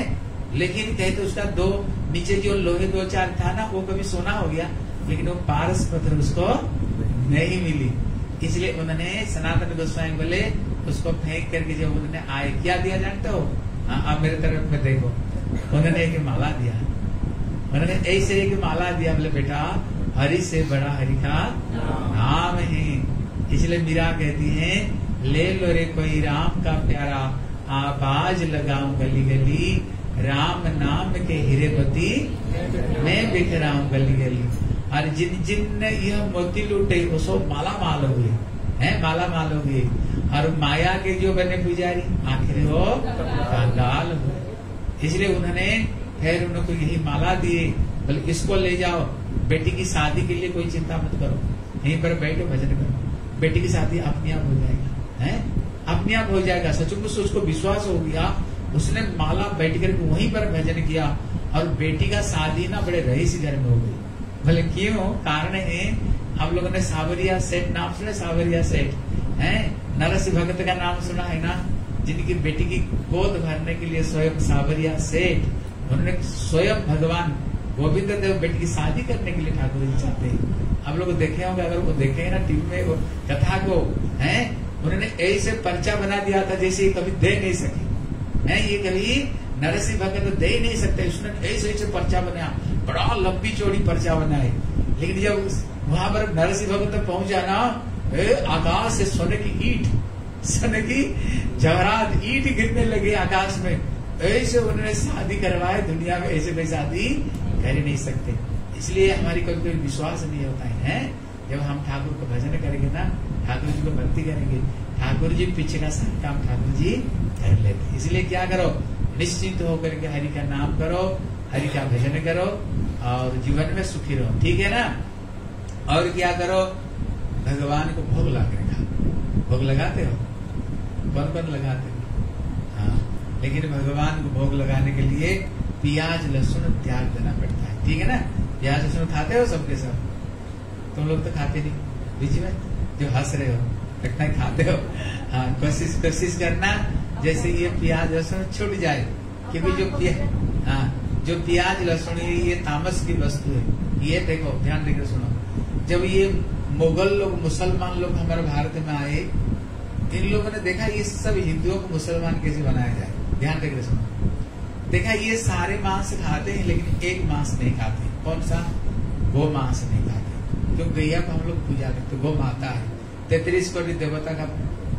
लेकिन कहते उसका दो नीचे जो लोहे 2-4 था ना, वो कभी सोना हो गया, लेकिन वो पारस पत्थर उसको नहीं मिली। इसलिए उन्होंने सनातन गोस्वामी बोले उसको फेंक करके जब उन्होंने आए, क्या दिया जानते हो? आप मेरे तरफ में देखो, उन्होंने एक माला दिया। उन्होंने ऐसे एक माला दिया। बोले बेटा हरि से बड़ा हरि का नाम है। इसलिए मीरा कहती है, ले लो रे कोई राम का प्यारा, आवाज लगाऊं गली गली, राम नाम के हीरेपति मैं बिखराऊं गली गली। और जिन जिन यह मोती लूटे वो सब माला माल हो गए हैं, माला माल हो गए। और माया के जो बने पुजारी आखिर वो कंगाल हो। इसलिए उन्होंने फिर उनको यही माला दिए। बोले इसको ले जाओ, बेटी की शादी के लिए कोई चिंता मत करो, यहीं पर बैठो भजन करो, बेटी की शादी अपने आप हो जाएगा, है अपने आप हो जाएगा। सचमुच उसको विश्वास हो गया। उसने माला बैठ कर वहीं पर भजन किया, और बेटी का शादी ना बड़े रईसी घर में हो गई। बोले क्यों? कारण है, हम लोगों ने सावरिया सेठ नाम सुना? सावरिया सेठ है, नरसिंह भगत का नाम सुना है ना, जिनकी बेटी की गोद भरने के लिए स्वयं सावरिया सेठ, उन्होंने स्वयं भगवान गोविंद देव बेटी की शादी करने के लिए ठाकुर जी चाहते हैं। आप लोग देखे होंगे, अगर वो देखे ना टीवी में वो कथा को, है उन्होंने ऐसे पर्चा बना दिया था जैसे ये कभी दे नहीं सके है, ये कभी नरसिंह भगत दे ही नहीं सकते। उसने ऐसे ऐसे पर्चा बनाया, बड़ा लंबी चौड़ी पर्चा बनाए। लेकिन जब वहां पर नरसिंह भगत पहुंच जाना, आकाश से सोने की ईट, सोने की जवाहरात ईट गिरने लगे आकाश में। ऐसे उन्होंने शादी करवाए। दुनिया में ऐसे कोई शादी कर ही नहीं सकते। इसलिए हमारी कोई विश्वास नहीं होता है। जब हम ठाकुर को भजन करेंगे ना, ठाकुर जी को भक्ति करेंगे, ठाकुर जी पीछे का सारा काम ठाकुर जी कर लेते। इसलिए क्या करो, निश्चिंत होकर के हरि का नाम करो, हरि का भजन करो, और जीवन में सुखी रहो, ठीक है ना। और क्या करो, भगवान को भोग ला कर खाओ। भोग लगाते हो, कौन कौन लगाते हो? हाँ, लेकिन भगवान को भोग लगाने के लिए प्याज लहसुन त्याग देना पड़ता है, ठीक है ना। प्याज लहसुन खाते हो सबके सब? तुम लोग तो खाते नहीं, बीच में जो हंस रहे हो इतना खाते हो। हाँ, कोशिश करना जैसे ये प्याज लहसुन छूट जाए, क्योंकि जो प्याज लहसुन ये तामस की वस्तु है। ये देखो, ध्यान देकर सुनो, जब ये मुगल लोग मुसलमान लोग हमारे भारत में आए, इन लोगों ने देखा ये सब हिंदुओं को मुसलमान कैसे बनाया जाए। ध्यान देकर सुनो, देखा ये सारे मांस खाते हैं लेकिन एक मांस नहीं खाते। कौन सा? गो मांस नहीं खाते, क्यों? गैया को हम लोग पूजा करते, गो माता है, 33 करोड़ देवता का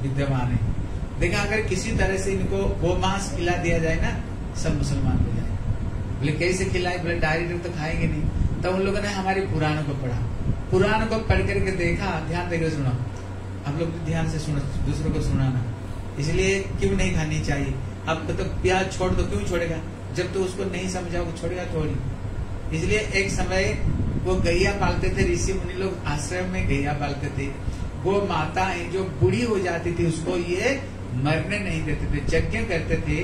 विद्यमान है। देखा, अगर किसी तरह से इनको गो मांस खिला दिया जाए ना, सब मुसलमान हो जाए। बोले कैसे खिलाए? बोले डायरेक्ट तो खाएंगे नहीं। तो उन लोगों ने हमारे पुराणों को पढ़ा, पुराण को पढ़ करके देखा। ध्यान देकर सुनो, आप लोग ध्यान से सुनो, दूसरों को सुनाना। इसलिए क्यों नहीं खानी चाहिए? अब तो प्याज छोड़ दो, क्यों छोड़ेगा? जब तो उसको नहीं समझा वो छोड़ेगा थोड़ी। इसलिए एक समय वो गैया पालते थे, ऋषि मुनि लोग आश्रम में गैया पालते थे। वो माताएं जो बूढ़ी हो जाती थी उसको ये मरने नहीं देते थे, यज्ञ करते थे,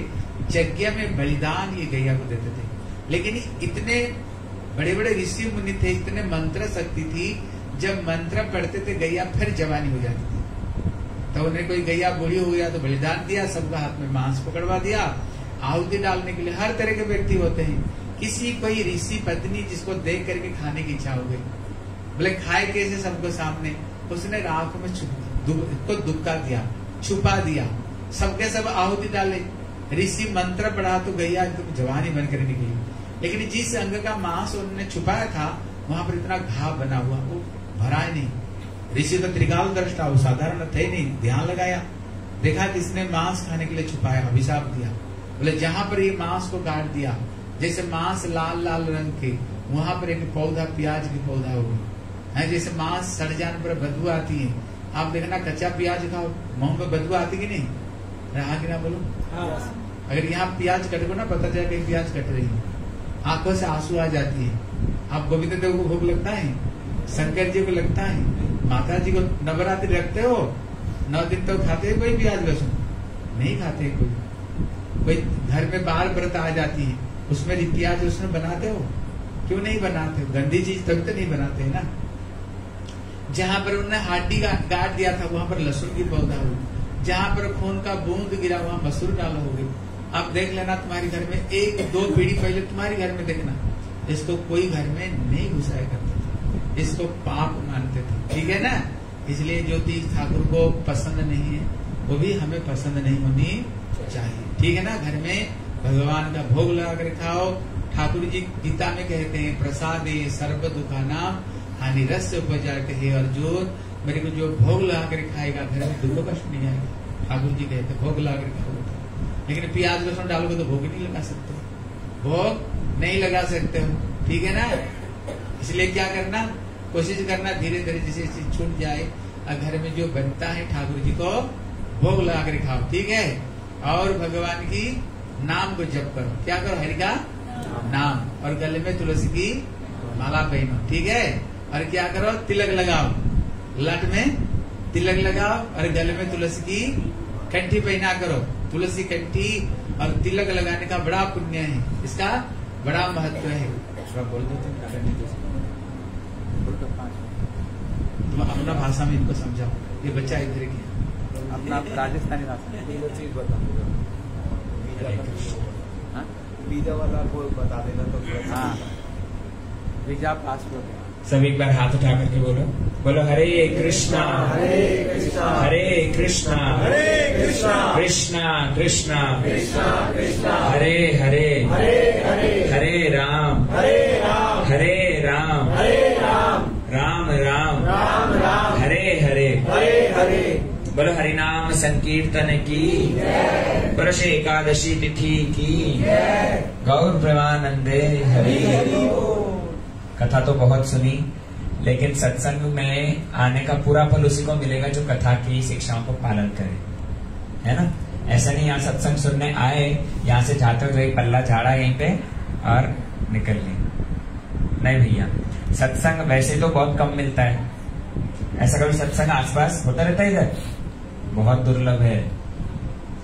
यज्ञ में बलिदान ये गैया को देते थे। लेकिन इतने बड़े बड़े ऋषि मुनि थे, इतने मंत्र शक्ति थी, जब मंत्र पढ़ते थे गैया फिर जवानी हो जाती थी। तो उन्हें कोई गैया बूढ़ी हो गया तो बलिदान दिया, सबका हाथ में मांस पकड़वा दिया। आहुति डालने के लिए हर तरह के व्यक्ति होते हैं। किसी कोई ऋषि पत्नी जिसको देख करके खाने की इच्छा हो गई, बोले खाए कैसे सबको सामने, उसने राख में को दुबका दिया, छुपा दिया, सबके सब आहुति डाले। ऋषि मंत्र पढ़ा तो गैया एकदम जवानी बनकर निकली। लेकिन जिस अंग का मांस उन्होंने छुपाया था वहां पर इतना घाव बना हुआ, वो भरा ही नहीं। ऋषि तो त्रिकाल दृष्टा, वो साधारण थे नहीं, ध्यान लगाया, देखा किसने मांस खाने के लिए छुपाया, अभिशाप दिया। बोले जहां पर ये मांस को काट दिया, जैसे मांस लाल लाल रंग के, वहां पर एक पौधा, प्याज की पौधा होगी। जैसे मांस सड़ जाने पर बदबू आती है, आप देखना कच्चा प्याज खाओ, मुंह में बदबू आती कि नहीं? रहा कि ना बोलो? अगर यहाँ प्याज कटो ना, पता चला कि प्याज कट रही है, आंखों से आंसू आ जाती है। आप गोविंद देव को भोग लगता है, शंकर जी को लगता है, माता जी को नवरात्रि रखते हो, 9 दिन तो खाते हैं कोई प्याज लहसुन? नहीं खाते कोई घर में बाहर व्रत आ जाती है, उसमें प्याज लहसुन बनाते हो? क्यों नहीं बनाते हो? गंदी चीज तब तो नहीं बनाते है ना। जहां पर उन्होंने हड्डी गाड़ दिया था वहां पर लहसुन की पौधा हो, जहां पर खून का बूंद गिरा वहां मसूर डालो होगे। अब देख लेना तुम्हारे घर में 1-2 पीढ़ी पहले तुम्हारे घर में देखना, इसको कोई घर में नहीं घुसाया करते थे, इसको पाप मानते थे, ठीक है ना। इसलिए जो चीज ठाकुर को पसंद नहीं है वो भी हमें पसंद नहीं होनी चाहिए, ठीक है ना। घर में भगवान का भोग लगा कर खाओ। ठाकुर जी गीता में कहते हैं, प्रसादे सर्व दुखा नाम हानि रस उपजाते है अर्जुन, मेरे को जो भोग लगा कर खाएगा घर में दुख कष्ट नहीं आएगा। ठाकुर जी कहते भोग लगा कर खाओ, लेकिन प्याज लहसुन डालोगे तो भोग नहीं लगा सकते, भोग नहीं लगा सकते हो, ठीक है ना। इसलिए क्या करना, कोशिश करना धीरे धीरे जैसे चीज छूट जाए, और घर में जो बनता है ठाकुर जी को भोग लगा कर खाओ, ठीक है। और भगवान की नाम को जप करो, क्या करो, हरि का नाम, और गले में तुलसी की माला पहनो, ठीक है। और क्या करो, तिलक लगाओ, लट में तिलक लगाओ और गले में तुलसी की कंठी पहना करो। तुलसी कंठी और तिलक लगाने का बड़ा पुण्य है, इसका बड़ा महत्व है। बोल दो तुम अपना भाषा में इनको समझाओ, ये बच्चा इधर की अपना राजस्थानी भाषा वीजा वाला को बता देना तो। हाँ, वीजा पासपोर्ट। सब एक बार हाथ उठा करके बोलो, बोलो हरे कृष्णा हरे कृष्णा हरे कृष्णा हरे कृष्णा कृष्णा कृष्णा कृष्णा कृष्णा हरे हरे हरे हरे हरे राम हरे राम हरे राम हरे राम राम राम राम राम हरे हरे हरे हरे। बोलो हरिनाम संकीर्तन की, वर्ष एकादशी तिथि की, गौर प्रेमानंदे हरि। कथा तो बहुत सुनी, लेकिन सत्संग में आने का पूरा फल उसी को मिलेगा जो कथा की शिक्षाओं को पालन करे, है ना। ऐसा नहीं यहाँ सत्संग सुनने आए, यहाँ से जाते हुए पल्ला झाड़ा यहीं पे और निकल लें। नहीं भैया, सत्संग वैसे तो बहुत कम मिलता है। ऐसा कभी सत्संग आसपास होता रहता है इधर? बहुत दुर्लभ है।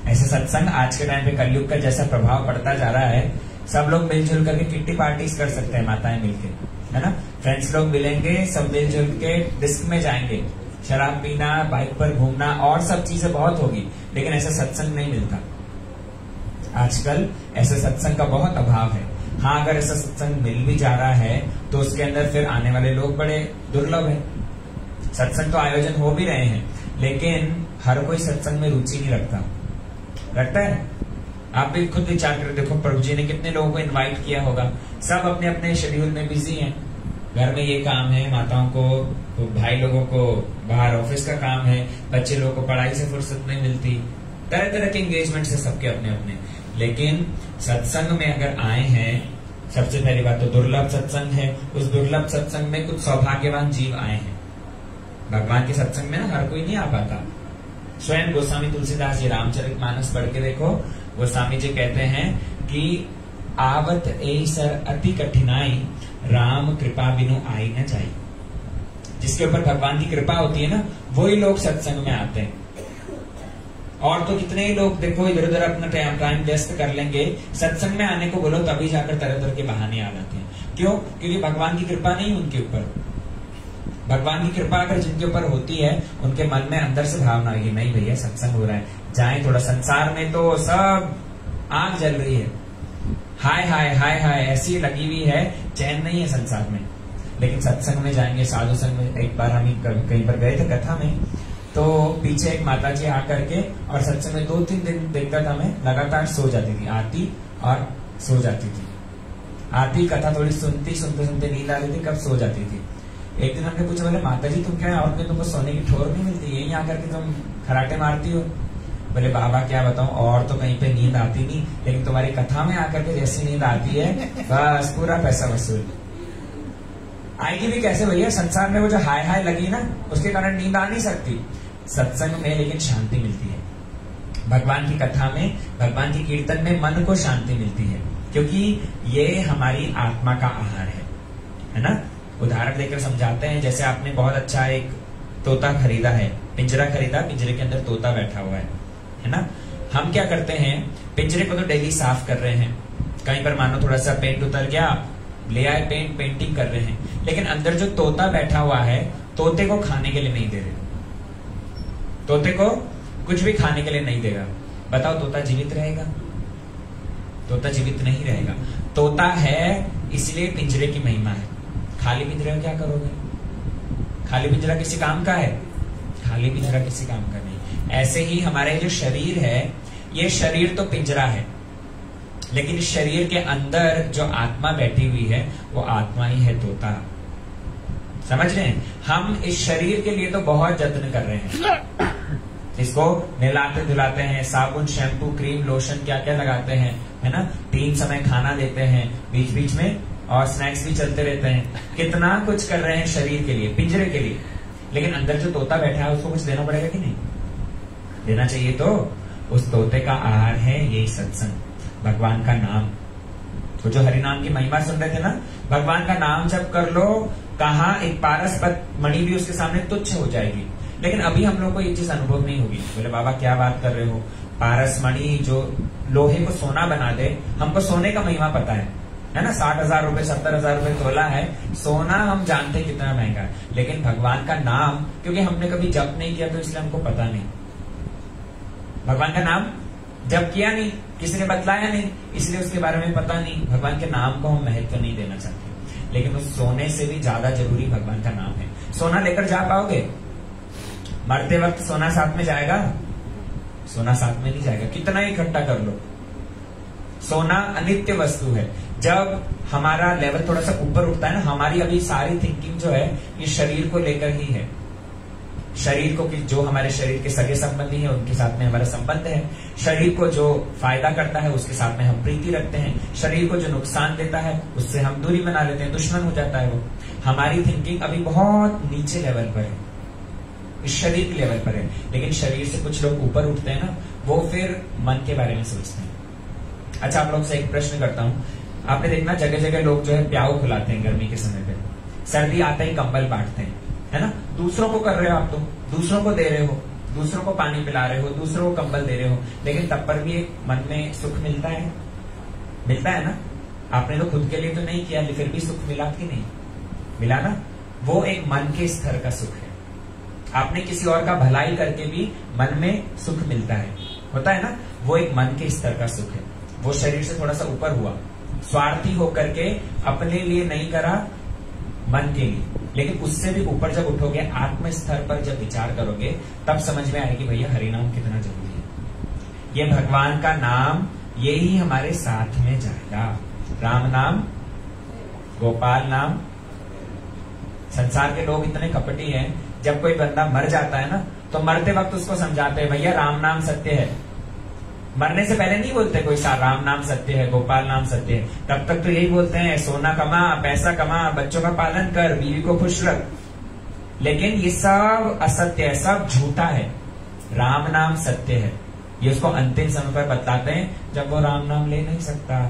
ऐसे सत्संग आज के टाइम पे कलयुग का जैसा प्रभाव पड़ता जा रहा है, सब लोग मिलजुल करके किट्टी पार्टीज कर सकते हैं, माताएं मिलके, है ना, फ्रेंड्स लोग मिलेंगे, सब मिलजुल के डिस्क में जाएंगे, शराब पीना, बाइक पर घूमना और सब चीजें बहुत होगी, लेकिन ऐसा सत्संग नहीं मिलता आजकल। ऐसे सत्संग का बहुत अभाव है। हाँ, अगर ऐसा सत्संग मिल भी जा रहा है तो उसके अंदर फिर आने वाले लोग बड़े दुर्लभ है। सत्संग तो आयोजन हो भी रहे हैं, लेकिन हर कोई सत्संग में रुचि नहीं रखता है। आप भी खुद विचार कर देखो, प्रभु जी ने कितने लोगों को इनवाइट किया होगा, सब अपने अपने शेड्यूल में बिजी हैं। घर में ये काम है, माताओं को, भाई लोगों को बाहर ऑफिस का काम है, बच्चे लोगों को पढ़ाई से फुर्सत नहीं मिलती, तरह तरह के एंगेजमेंट से सबके अपने अपने। लेकिन सत्संग में अगर आए हैं, सबसे पहली बात तो दुर्लभ सत्संग है। उस दुर्लभ सत्संग में कुछ सौभाग्यवान जीव आए हैं। भगवान के सत्संग में ना हर कोई नहीं आ पाता। स्वयं गोस्वामी तुलसीदास जी रामचरितमानस पढ़ के देखो, गोस्वामी जी कहते हैं कि आवत ऐसर अति कठिनाई, राम कृपा बिनु आई न जाई। जिसके ऊपर भगवान की कृपा होती है ना, वही लोग सत्संग में आते हैं। और तो कितने ही लोग देखो इधर उधर अपना टाइम व्यस्त कर लेंगे, सत्संग में आने को बोलो तभी जाकर तरह तरह के बहाने आ जाते हैं। क्यों? क्योंकि भगवान की कृपा नहीं उनके ऊपर। भगवान की कृपा अगर जिनके ऊपर होती है, उनके मन में अंदर से भावना होगी, नहीं भैया सत्संग हो रहा है, जाए थोड़ा। संसार में तो सब आग जल रही है, हाय हाय हाय हाय ऐसी लगी हुई है, चैन नहीं है संसार में। लेकिन सत्संग में जाएंगे, साधु संग में। एक बार हम कहीं पर गए थे कथा में, तो पीछे एक माता जी आकर के और सत्संग में 2-3 दिन देखता था मैं, लगातार सो जाती थी, आती और सो जाती थी, आती, कथा थोड़ी सुनती, सुनते सुनते नींद आ रही थी, कब सो जाती थी। एक दिन हमने पूछा, बोले माता जी तुम क्या, और तुमको सोने की ठोर नहीं मिलती, यही आकर के तुम खराटे मारती हो? बोले बाबा क्या बताऊं, और तो कहीं पे नींद आती नहीं, लेकिन तुम्हारी कथा में आकर के जैसी नींद आती है, बस पूरा पैसा वसूल। आएगी भी कैसे भैया? संसार में वो जो हाय हाय लगी ना, उसके कारण नींद आ नहीं सकती। सत्संग में लेकिन शांति मिलती है, भगवान की कथा में, भगवान की कीर्तन में मन को शांति मिलती है, क्योंकि ये हमारी आत्मा का आहार है ना। उदाहरण देकर समझाते हैं, जैसे आपने बहुत अच्छा एक तोता खरीदा है, पिंजरा खरीदा, पिंजरे के अंदर तोता बैठा हुआ है ना। हम क्या करते हैं, पिंजरे को तो डेली साफ कर रहे हैं, कहीं पर मानो थोड़ा सा पेंट उतर गया, ले आए पेंट, पेंटिंग कर रहे हैं, लेकिन अंदर जो तोता बैठा हुआ है, तोते को खाने के लिए नहीं दे रहे, तोते को कुछ भी खाने के लिए नहीं देगा। बताओ तोता जीवित रहेगा? तोता जीवित नहीं रहेगा। तोता है इसलिए पिंजरे की महिमा है। खाली पिंजरा क्या करोगे? खाली पिंजरा किसी काम का है? खाली पिंजरा किसी काम का नहीं। ऐसे ही हमारे जो शरीर है, ये शरीर तो पिंजरा है, लेकिन इस शरीर के अंदर जो आत्मा बैठी हुई है, वो आत्मा ही है तोता। समझ रहे हैं? हम इस शरीर के लिए तो बहुत जत्न कर रहे हैं, इसको नहलाते धुलाते हैं, साबुन, शैम्पू, क्रीम, लोशन क्या क्या लगाते हैं, है ना, 3 समय खाना देते हैं बीच बीच में, और स्नैक्स भी चलते रहते हैं, कितना कुछ कर रहे हैं शरीर के लिए, पिंजरे के लिए। लेकिन अंदर जो तोता बैठा है, उसको कुछ देना पड़ेगा कि नहीं? देना चाहिए। तो उस तोते का आहार है यही सत्संग, भगवान का नाम। तो जो हरिनाम की महिमा सुन रहे थे ना, भगवान का नाम जब कर लो, कहा एक पारस मणि भी उसके सामने तुच्छ हो जाएगी। लेकिन अभी हम लोग को ये चीज अनुभव नहीं होगी। बोले बाबा क्या बात कर रहे हो, पारस मणि जो लोहे को सोना बना दे, हमको सोने का महिमा पता है ना, 60,000 रुपए 70,000 रुपए तोला है सोना, हम जानते हैं कितना महंगा है। लेकिन भगवान का नाम, क्योंकि हमने कभी जप नहीं किया तो इसलिए हमको पता नहीं। भगवान का नाम जप किया नहीं, किसी ने बतलाया नहीं, इसलिए उसके बारे में पता नहीं। भगवान के नाम को हम महत्व नहीं देना चाहते, लेकिन उस सोने से भी ज्यादा जरूरी भगवान का नाम है। सोना लेकर जा पाओगे? मरते वक्त सोना साथ में जाएगा? सोना साथ में नहीं जाएगा, कितना ही इकट्ठा कर लो। सोना अनित्य वस्तु है। जब हमारा लेवल थोड़ा सा ऊपर उठता है ना, हमारी अभी सारी थिंकिंग जो है ये शरीर को लेकर ही है। शरीर को, जो हमारे शरीर के सगे संबंधी है उनके साथ में हमारा संबंध है। शरीर को जो फायदा करता है उसके साथ में हम प्रीति रखते हैं। शरीर को जो नुकसान देता है उससे हम दूरी बना लेते हैं, दुश्मन हो जाता है वो। हमारी थिंकिंग अभी बहुत नीचे लेवल पर है, इस शरीर के लेवल पर है। लेकिन शरीर से कुछ लोग ऊपर उठते हैं ना, वो फिर मन के बारे में सोचते हैं। अच्छा, आप लोग से एक प्रश्न करता हूँ, आपने देखना जगह जगह लोग जो है प्याऊ खुलाते हैं गर्मी के समय पे, सर्दी आते ही कंबल बांटते हैं, है ना। दूसरों को कर रहे हो आप, तो दूसरों को दे रहे हो, दूसरों को पानी पिला रहे हो, दूसरों को कंबल दे रहे हो, लेकिन तब पर भी एक मन में सुख मिलता है ना। आपने तो खुद के लिए तो नहीं किया, फिर भी सुख मिला कि नहीं मिला ना। वो एक मन के स्तर का सुख है। आपने किसी और का भलाई करके भी मन में सुख मिलता है, होता है ना। वो एक मन के स्तर का सुख है, वो शरीर से थोड़ा सा ऊपर हुआ, स्वार्थी होकर के अपने लिए नहीं करा, मन के लिए। लेकिन उससे भी ऊपर जब उठोगे, आत्म स्तर पर जब विचार करोगे, तब समझ में आएगी भैया हरिनाम कितना जरूरी है। ये भगवान का नाम, ये ही हमारे साथ में जाएगा। राम नाम, गोपाल नाम। संसार के लोग इतने कपटी हैं, जब कोई बंदा मर जाता है ना, तो मरते वक्त उसको समझाते हैं भैया राम नाम सत्य है। मरने से पहले नहीं बोलते कोई सा राम नाम सत्य है, गोपाल नाम सत्य है। तब तक तो यही बोलते हैं सोना कमा, पैसा कमा, बच्चों का पालन कर, बीवी को खुश रख। लेकिन ये सब असत्य है, सब झूठा है। राम नाम सत्य है। ये उसको अंतिम समय पर बतलाते हैं जब वो राम नाम ले नहीं सकता।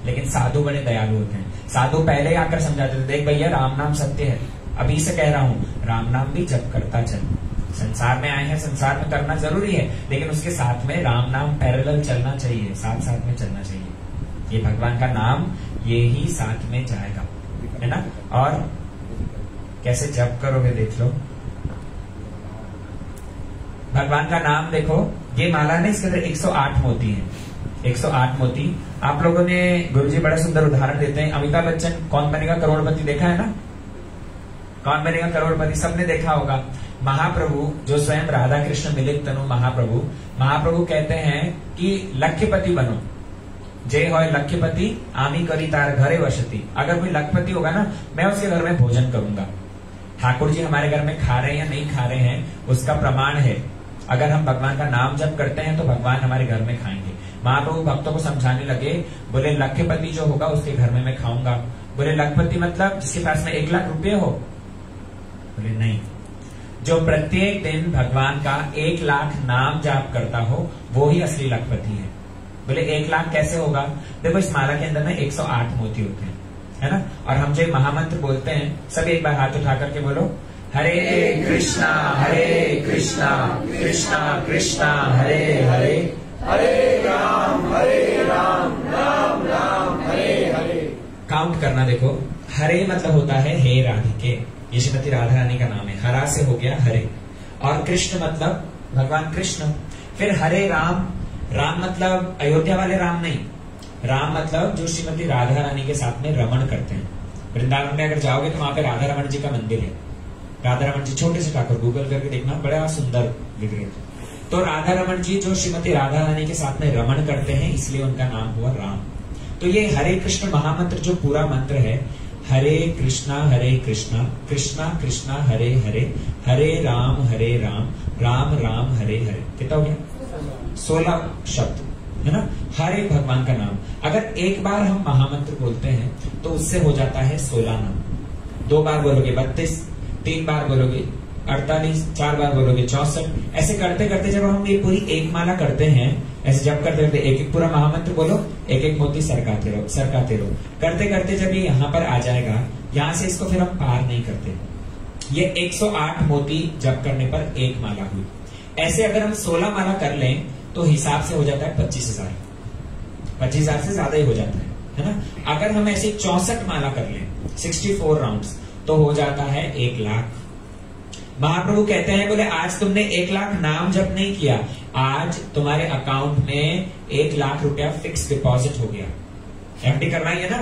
लेकिन साधु बड़े दयालु होते हैं। साधु पहले आकर समझाते थे, देख भैया राम नाम सत्य है, अभी से कह रहा हूं राम नाम भी जप करता चल। संसार में आए हैं, संसार में करना जरूरी है, लेकिन उसके साथ में राम नाम पैरेलल चलना चाहिए, साथ साथ में चलना चाहिए। ये भगवान का नाम, ये ही साथ में जाएगा, है ना। और कैसे जप करोगे देख लो। भगवान का नाम देखो, ये माला ने इसके अंदर 108 मोती है। 108 मोती। आप लोगों ने, गुरुजी बड़ा सुंदर उदाहरण देते हैं, अमिताभ बच्चन कौन बनेगा करोड़पति देखा है ना। कौन बनेगा करोड़पति सबने देखा होगा। महाप्रभु जो स्वयं राधा कृष्ण मिलित तनु महाप्रभु कहते हैं कि लखपति बनो, जय होय लखपति आमी करी तार घरे वसती। अगर कोई लखपति होगा ना, मैं उसके घर में भोजन करूंगा। ठाकुर जी हमारे घर में खा रहे हैं या नहीं खा रहे हैं, उसका प्रमाण है। अगर हम भगवान का नाम जप करते हैं तो भगवान हमारे घर में खाएंगे। महाप्रभु भक्तों को समझाने लगे, बोले लखपति जो होगा उसके घर में मैं खाऊंगा। बोले लखपति मतलब जिसके पास में 1 लाख रुपये हो? बोले नहीं, जो प्रत्येक दिन भगवान का 1 लाख नाम जाप करता हो वो ही असली लखपति है। बोले 1 लाख कैसे होगा? देखो इस माला के अंदर में 108 मोती होते हैं, है ना। और हम जो महामंत्र बोलते हैं, सब एक बार हाथ उठा करके बोलो, हरे कृष्णा कृष्णा कृष्णा हरे हरे, हरे राम राम राम हरे हरे। काउंट करना देखो, हरे मतलब होता है हे राधिके, ये श्रीमती राधा रानी का नाम है। हरा से हो गया हरे। और कृष्ण मतलब भगवान कृष्ण। फिर हरे राम, राम मतलब अयोध्या वाले राम नहीं, राम मतलब जो श्रीमती राधा रानी के साथ में रमण करते हैं। वृंदावन में अगर जाओगे तो वहां पे राधा रमण जी का मंदिर है। राधा रमण जी छोटे से ठाकुर, गूगल करके देखना, बड़ा सुंदर विग्रह। तो राधा रमण जी जो श्रीमती राधा रानी के साथ में रमण करते हैं, इसलिए उनका नाम हुआ राम। तो ये हरे कृष्ण महामंत्र जो पूरा मंत्र है, हरे कृष्णा कृष्णा कृष्णा हरे हरे, हरे राम राम राम हरे हरे। कितना हो गया? 16 शब्द, है ना। हर एक भगवान का नाम। अगर एक बार हम महामंत्र बोलते हैं तो उससे हो जाता है 16 नाम। 2 बार बोलोगे 32, 3 बार बोलोगे 48, 4 बार बोलोगे 64। ऐसे करते करते जब हम ये पूरी एक माला करते हैं, ऐसे जब करते करते एक एक पूरा महामंत्र बोलो, एक एक मोती सरकाते रहो। करते करते जब ये यहाँ पर आ जाएगा, यहाँ से इसको फिर हम पार नहीं करते। ये 108 मोती जप करने पर एक माला हुई। ऐसे अगर हम 16 माला कर लें तो हिसाब से हो जाता है 25,000। 25,000 से ज्यादा ही हो जाता है ना। अगर हम ऐसे 64 माला कर लें, 64 राउंड्स, तो हो जाता है 1 लाख। महाप्रभु कहते हैं, बोले आज तुमने 1 लाख नाम जप नहीं किया, आज तुम्हारे अकाउंट में 1 लाख रुपया फिक्स डिपॉजिट हो गया। एफडी करवाइए ना,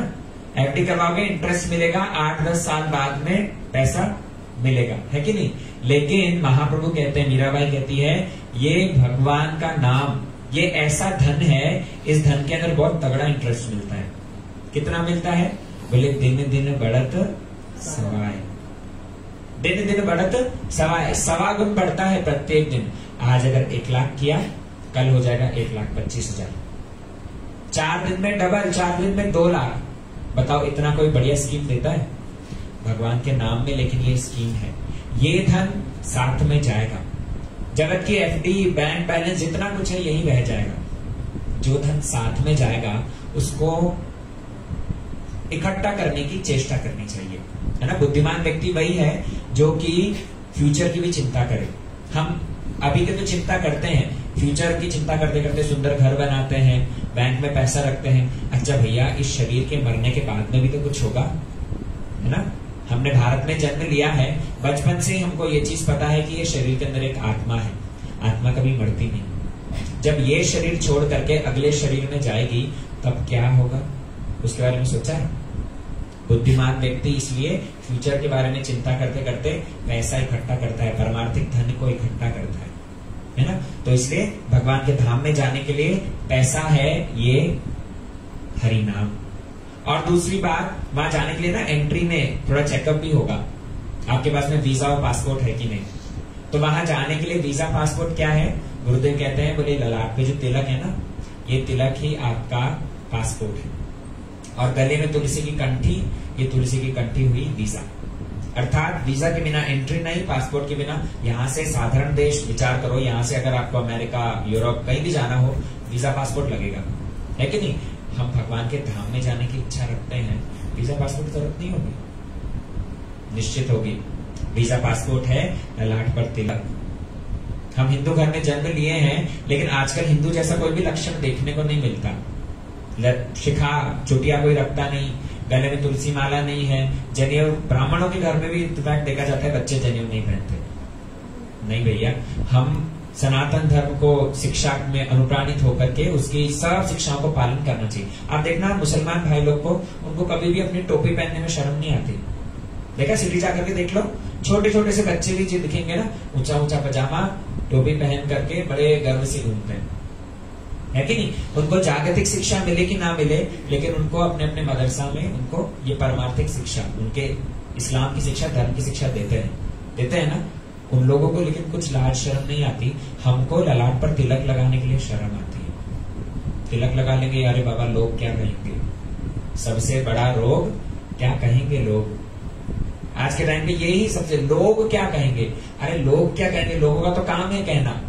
एफडी करवाओगे इंटरेस्ट मिलेगा, 8-10 साल बाद में पैसा मिलेगा, है कि नहीं। लेकिन महाप्रभु कहते हैं, मीराबाई कहती है, ये भगवान का नाम, ये ऐसा धन है, इस धन के अंदर बहुत तगड़ा इंटरेस्ट मिलता है। कितना मिलता है? बोले दिन दिन बढ़त सवाय, दिन दिन बढ़त सवाय, 1.25 गुण बढ़ता है प्रत्येक दिन। आज अगर 1 लाख किया, कल हो जाएगा 1,25,000। 4 दिन में डबल, 4 दिन में 2 लाख। बताओ इतना कोई बढ़िया स्कीम देता है भगवान के नाम में? लेकिन ये स्कीम है, ये धन साथ में जाएगा। जगत की एफडी, बैंक बैलेंस, जितना कुछ है यही रह जाएगा। जो धन साथ में जाएगा उसको इकट्ठा करने की चेष्टा करनी चाहिए, है ना। बुद्धिमान व्यक्ति वही है जो कि फ्यूचर की भी चिंता करे। हम अभी की तो चिंता करते हैं, फ्यूचर की चिंता करते करते सुंदर घर बनाते हैं, बैंक में पैसा रखते हैं। अच्छा भैया, इस शरीर के मरने के बाद में भी तो कुछ होगा, है ना। हमने भारत में जन्म लिया है, बचपन से ही हमको ये चीज पता है कि ये शरीर के अंदर एक आत्मा है, आत्मा कभी मरती नहीं। जब ये शरीर छोड़ करके अगले शरीर में जाएगी तब क्या होगा, उसके बारे में सोचा है? बुद्धिमान व्यक्ति इसलिए फ्यूचर के बारे में चिंता करते करते पैसा इकट्ठा करता है, परमार्थिक धन को इकट्ठा करता है ना। तो इसलिए भगवान के धाम में जाने के लिए पैसा है ये हरि नाम। और दूसरी बात, वहां जाने के लिए ना एंट्री में थोड़ा चेकअप भी होगा, आपके पास में वीजा और पासपोर्ट है कि नहीं। तो वहां जाने के लिए वीजा पासपोर्ट क्या है, गुरुदेव कहते हैं बोले ललाट पे जो तिलक है ना, ये तिलक ही आपका पासपोर्ट है। और गले में तुलसी की कंठी, ये तुलसी की कंठी हुई वीजा। अर्थात वीजा के बिना एंट्री नहीं, पासपोर्ट के बिना। यहाँ से साधारण देश विचार करो, यहाँ से अगर आपको अमेरिका, यूरोप कहीं भी जाना हो, वीजा पासपोर्ट लगेगा, है कि नहीं। हम भगवान के धाम में जाने की इच्छा रखते हैं, वीजा पासपोर्ट की जरूरत नहीं होगी, निश्चित होगी। वीजा पासपोर्ट है, ललाट पर तिलक। हम हिंदू घर में जन्म लिए हैं, लेकिन आजकल हिंदू जैसा कोई भी लक्षण देखने को नहीं मिलता। शिखा चुटिया कोई रखता नहीं, गले में तुलसी माला नहीं है, जनेऊ ब्राह्मणों के घर में भी इनफैक्ट देखा जाता है बच्चे जनेऊ नहीं पहनते। नहीं भैया, हम सनातन धर्म को शिक्षा में अनुप्राणित होकर के उसकी सब शिक्षाओं को पालन करना चाहिए। आप देखना मुसलमान भाई लोग को, उनको कभी भी अपनी टोपी पहनने में शर्म नहीं आती। देखा, सिटी जाकर के देख लो, छोटे छोटे से बच्चे भी जो दिखेंगे ना, ऊंचा ऊंचा पजामा टोपी पहन करके बड़े गर्व से घूमते हैं, है कि नहीं। उनको जागतिक शिक्षा मिले कि ना मिले, लेकिन उनको अपने अपने मदरसा में उनको ये परमार्थिक शिक्षा, उनके इस्लाम की शिक्षा, धर्म की शिक्षा देते हैं ना उन लोगों को। लेकिन कुछ लाज शर्म नहीं आती। हमको ललाट पर तिलक लगाने के लिए शर्म आती है। तिलक लगा लेंगे, अरे बाबा लोग क्या कहेंगे, सबसे बड़ा रोग क्या कहेंगे लोग। आज के टाइम पे यही सबसे, लोग क्या कहेंगे। अरे लोग क्या कहेंगे, लोगों का तो काम है कहना।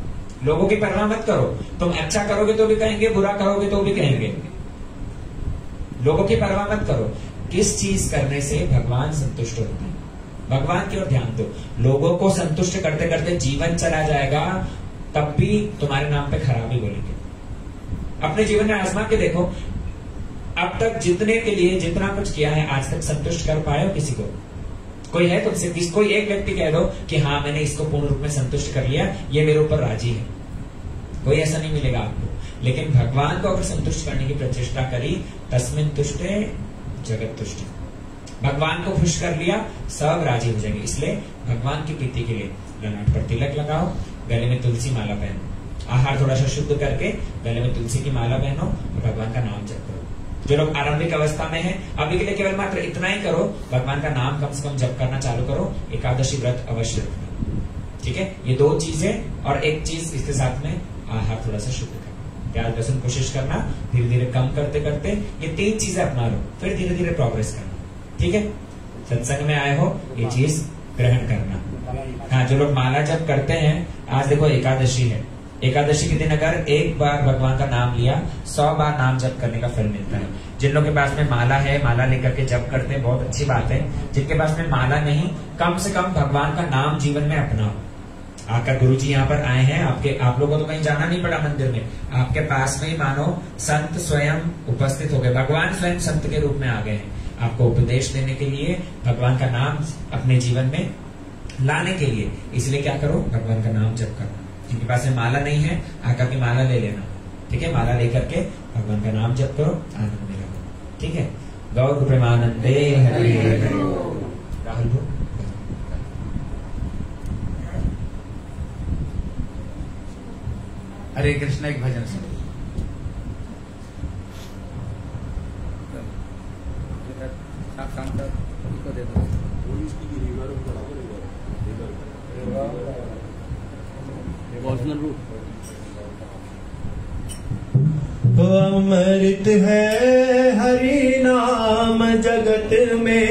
लोगों की परवाह मत करो, तुम अच्छा करोगे तो भी कहेंगे, बुरा करोगे तो भी कहेंगे। लोगों की परवाह मत करो। किस चीज करने से भगवान संतुष्ट होते हैं, भगवान की ओर ध्यान दो। लोगों को संतुष्ट करते करते जीवन चला जाएगा, तब भी तुम्हारे नाम पे खराबी बोलेंगे। अपने जीवन में आजमा के देखो, अब तक जितने के लिए जितना कुछ किया है, आज तक संतुष्ट कर पाए हो किसी को? कोई है तुमसे, कोई एक व्यक्ति कह दो कि हाँ मैंने इसको पूर्ण रूप में संतुष्ट कर लिया, ये मेरे ऊपर राजी है। कोई ऐसा नहीं मिलेगा आपको। लेकिन भगवान को अगर संतुष्ट करने की प्रचेष्टा करी, तस्मिन् तुष्टे जगत तुष्ट। भगवान को खुश कर लिया, सब राजी हो जाएंगे। इसलिए भगवान की प्रीति के लिए ललाट पर तिलक लगाओ, गले में तुलसी माला पहनो, आहार थोड़ा सा शुद्ध करके गले में तुलसी की माला पहनो और भगवान का नाम जप करो। जो लोग आरंभिक अवस्था में हैं, अभी के लिए केवल मात्र इतना ही करो, भगवान का नाम कम से कम जप करना चालू करो। एकादशी व्रत अवश्य रखना, ठीक है। ये दो चीजें, और एक चीज इसके साथ में आहार थोड़ा सा शुद्ध करना, प्याज लहसुन कोशिश करना, धीरे धीरे कम करते करते ये 3 चीजें अपना लो, फिर धीरे धीरे प्रोग्रेस करना, ठीक है। सत्संग में आए हो, ये चीज ग्रहण करना। हाँ, जो लोग माला जप करते हैं, आज देखो एकादशी है, एकादशी के दिन अगर एक बार भगवान का नाम लिया, 100 बार नाम जप करने का फल मिलता है। जिन लोगों के पास में माला है, माला लेकर के जप करते हैं, बहुत अच्छी बात है। जिनके पास में माला नहीं, कम से कम भगवान का नाम जीवन में अपनाओ। आपका गुरुजी यहाँ पर आए हैं, आप लोगों को तो कहीं जाना नहीं पड़ा मंदिर में, आपके पास में ही मानो संत स्वयं उपस्थित हो गए, भगवान स्वयं संत के रूप में आ गए हैं आपको उपदेश देने के लिए, भगवान का नाम अपने जीवन में लाने के लिए। इसलिए क्या करो, भगवान का नाम जप करो। जिनके पास में माला नहीं है, आकर के माला ले लेना, ठीक है। माला लेकर के भगवान का नाम जप करो, आनंद में रहो, ठीक है। गौर प्रेमानंदे हरि हरि। राहुल भो, हरे कृष्ण एक भजन सुनो। अमृत है हरि नाम जगत में,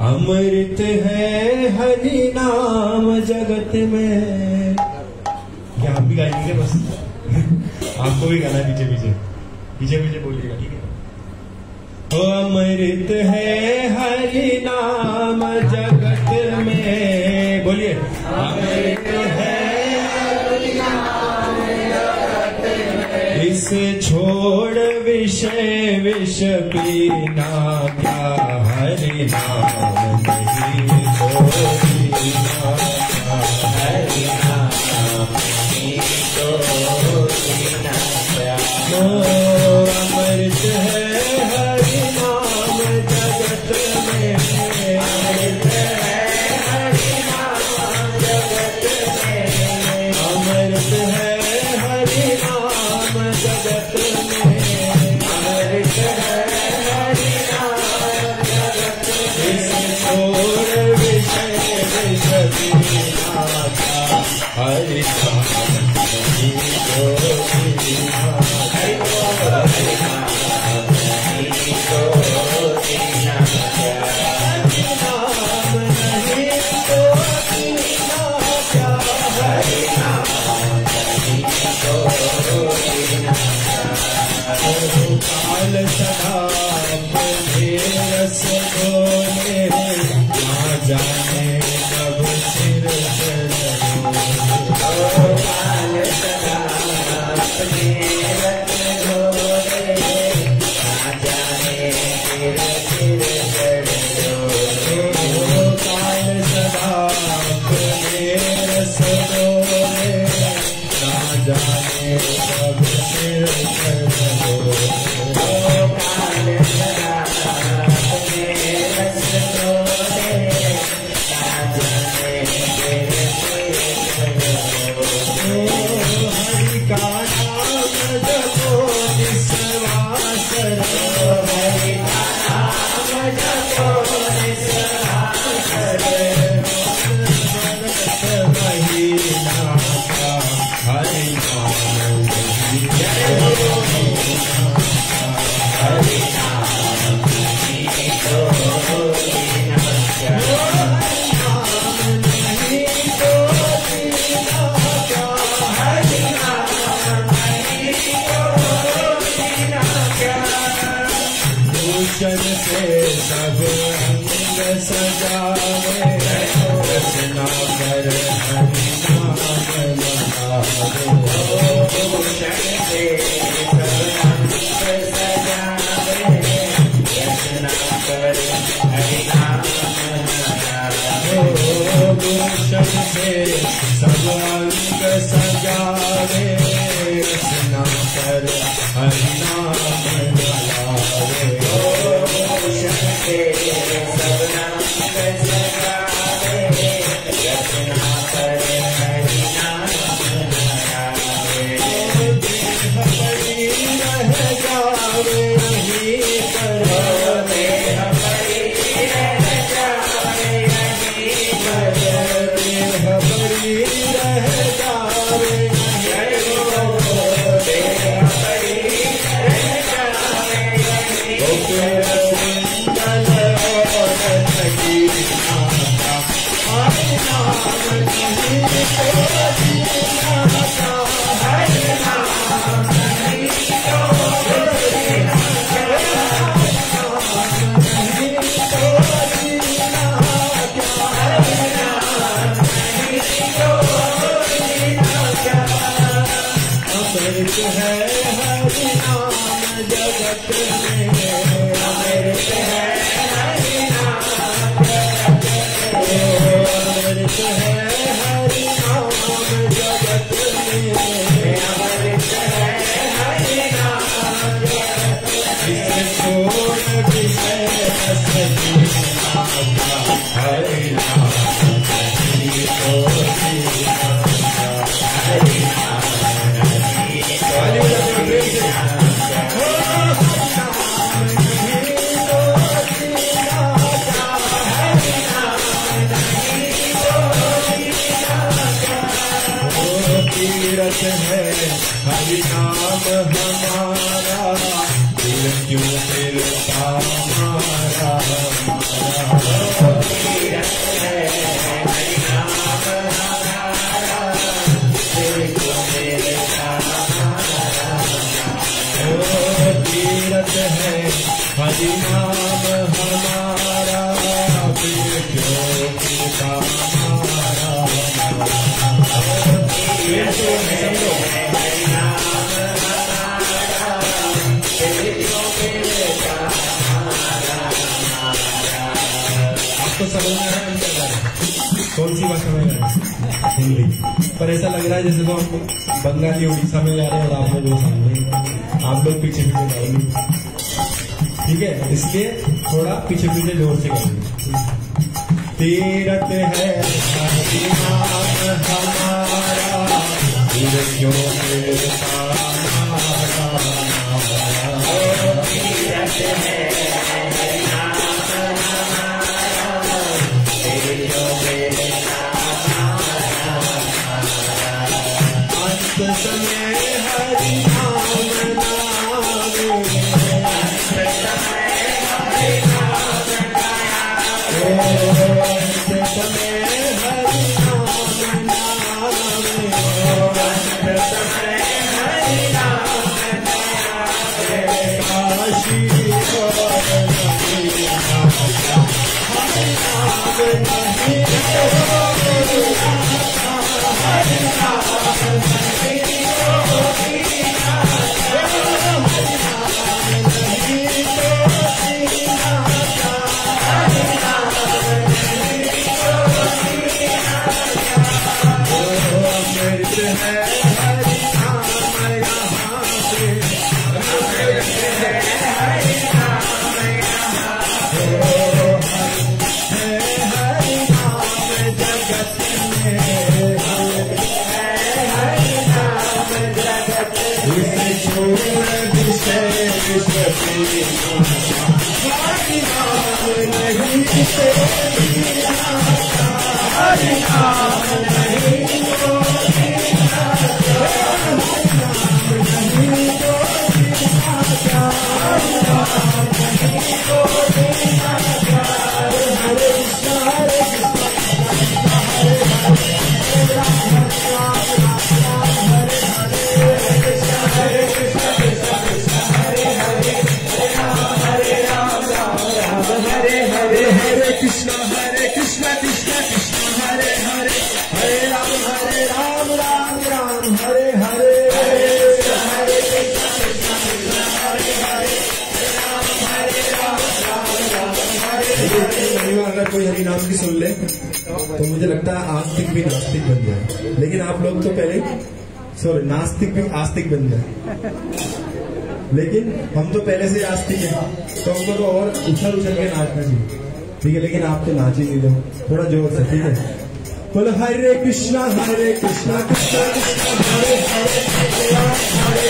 अमृत है हरि नाम जगत में। क्या हम भी गाएंगे बस? आपको भी गाना पीछे पीछे। पीछे पीछे बोलिएगा, ठीक है। अमृत है हरि नाम जगत में, बोलिए अमृत है हरि नाम जगत में, इसे छोड़ विषय विष पीना क्या, हरि नाम नहीं तो पीना, हरि नाम नहीं तो पीना क्या। अमृत है हरि नाम जगत में, अमृत है हरि नाम जगत में, अमृत है हरि नाम जगत में, अमृत है हरि नाम जगत में, इसे छोड़ विषय विष पीना क्या, हरि नाम नहीं तो पीना, हरि नाम नहीं तो पीना क्या, हरि नाम नहीं तो पीना क्या, हरि नाम नहीं तो पीना क्या। काल सदा अपने रस बोले, ना जाने कब सिर चढ़ो, काल सदा अपने रस बोले, ना जाने फिर सिर चढ़ो, काल सदा अपने रस बोले, ना जाने कब सिर चढ़ो, काल सदा अपने रस बोले, ना जाने फिर सिर चढ़ो। हरि का नाम जपो निस्वास रहो, हरि का नाम जपो निस्वास रहो, महीना का हरि नाम नहीं तो पीना, हरि नाम नहीं तो पीना क्या, हरि नाम नहीं तो पीना क्या, हरि नाम नहीं तो पीना क्या। भूषण से सब अंग सजावे, रचना कर हरि नाम लगावे, भूषण से सब अंग सजावे, रचना कर हरि नाम लगावे, भूषण से सब अंग सजावे, रचना कर हरि नाम लगावे, भूषण से सब अंग सजावे, रचना कर हरि नाम लगावे, देह पड़ी रह जावे नहीं करो, देह पड़ी रह जावे नहीं करो, देह पड़ी रह जावे नहीं करो, देह पड़ी रह जावे नहीं करो, कुंडल और सखी माता, हरि नाम नहीं तो पीना क्या, हरि नाम नहीं तो पीना क्या, हरि नाम नहीं तो पीना क्या, हरि नाम नहीं तो पीना क्या। अमृत है हरि नाम जगत में, अमृत है हरि नाम जगत में, अमृत है हरि नाम जगत में, अमृत है हरि नाम जगत में, इसे छोड़ विषय रस पीना क्या, हरि नाम नहीं तो पीना क्या, हरि नाम नहीं तो पीना क्या, तीरथ है हरि नाम हमारा, दिल क्यों फिरता हमारा, तीरथ है हरि नाम हमारा, दिल क्यों फिरता हमारा, हरि नाम हमारा फिर क्यों पिता हमारा। आपको समझ में आया कौन सी भाषा में है? हिंदी। पर ऐसा लग रहा है जैसे तो हम बंगाली उड़ीसा में जा रहे हैं और आप लोग वो सामने, आप लोग पीछे पीछे गाएंगे, ठीक है? इसलिए थोड़ा पीछे पीछे जोर से गाएंगे। तीरथ है हरि नाम हमारा फिर क्यों मिलता हमारा। तीरथ है हरि नाम हमारा फिर क्यों मिलता हमारा। अंत समय हरि नाम नाम कोई हरि नाम की सुन ले तो मुझे लगता है आस्तिक भी नास्तिक बन जाए, लेकिन आप लोग तो पहले सॉरी नास्तिक भी आस्तिक बन जाए, लेकिन हम तो पहले से आस्तिक हैं तो हमको तो और उछल उछल के नाचना चाहिए, ठीक है? लेकिन आप तो नाच ही नहीं दो, थोड़ा जोर से, ठीक है? बोलो हरे कृष्णा कृष्णा कृष्णा हरे हरे हरे हरे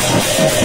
Thank you.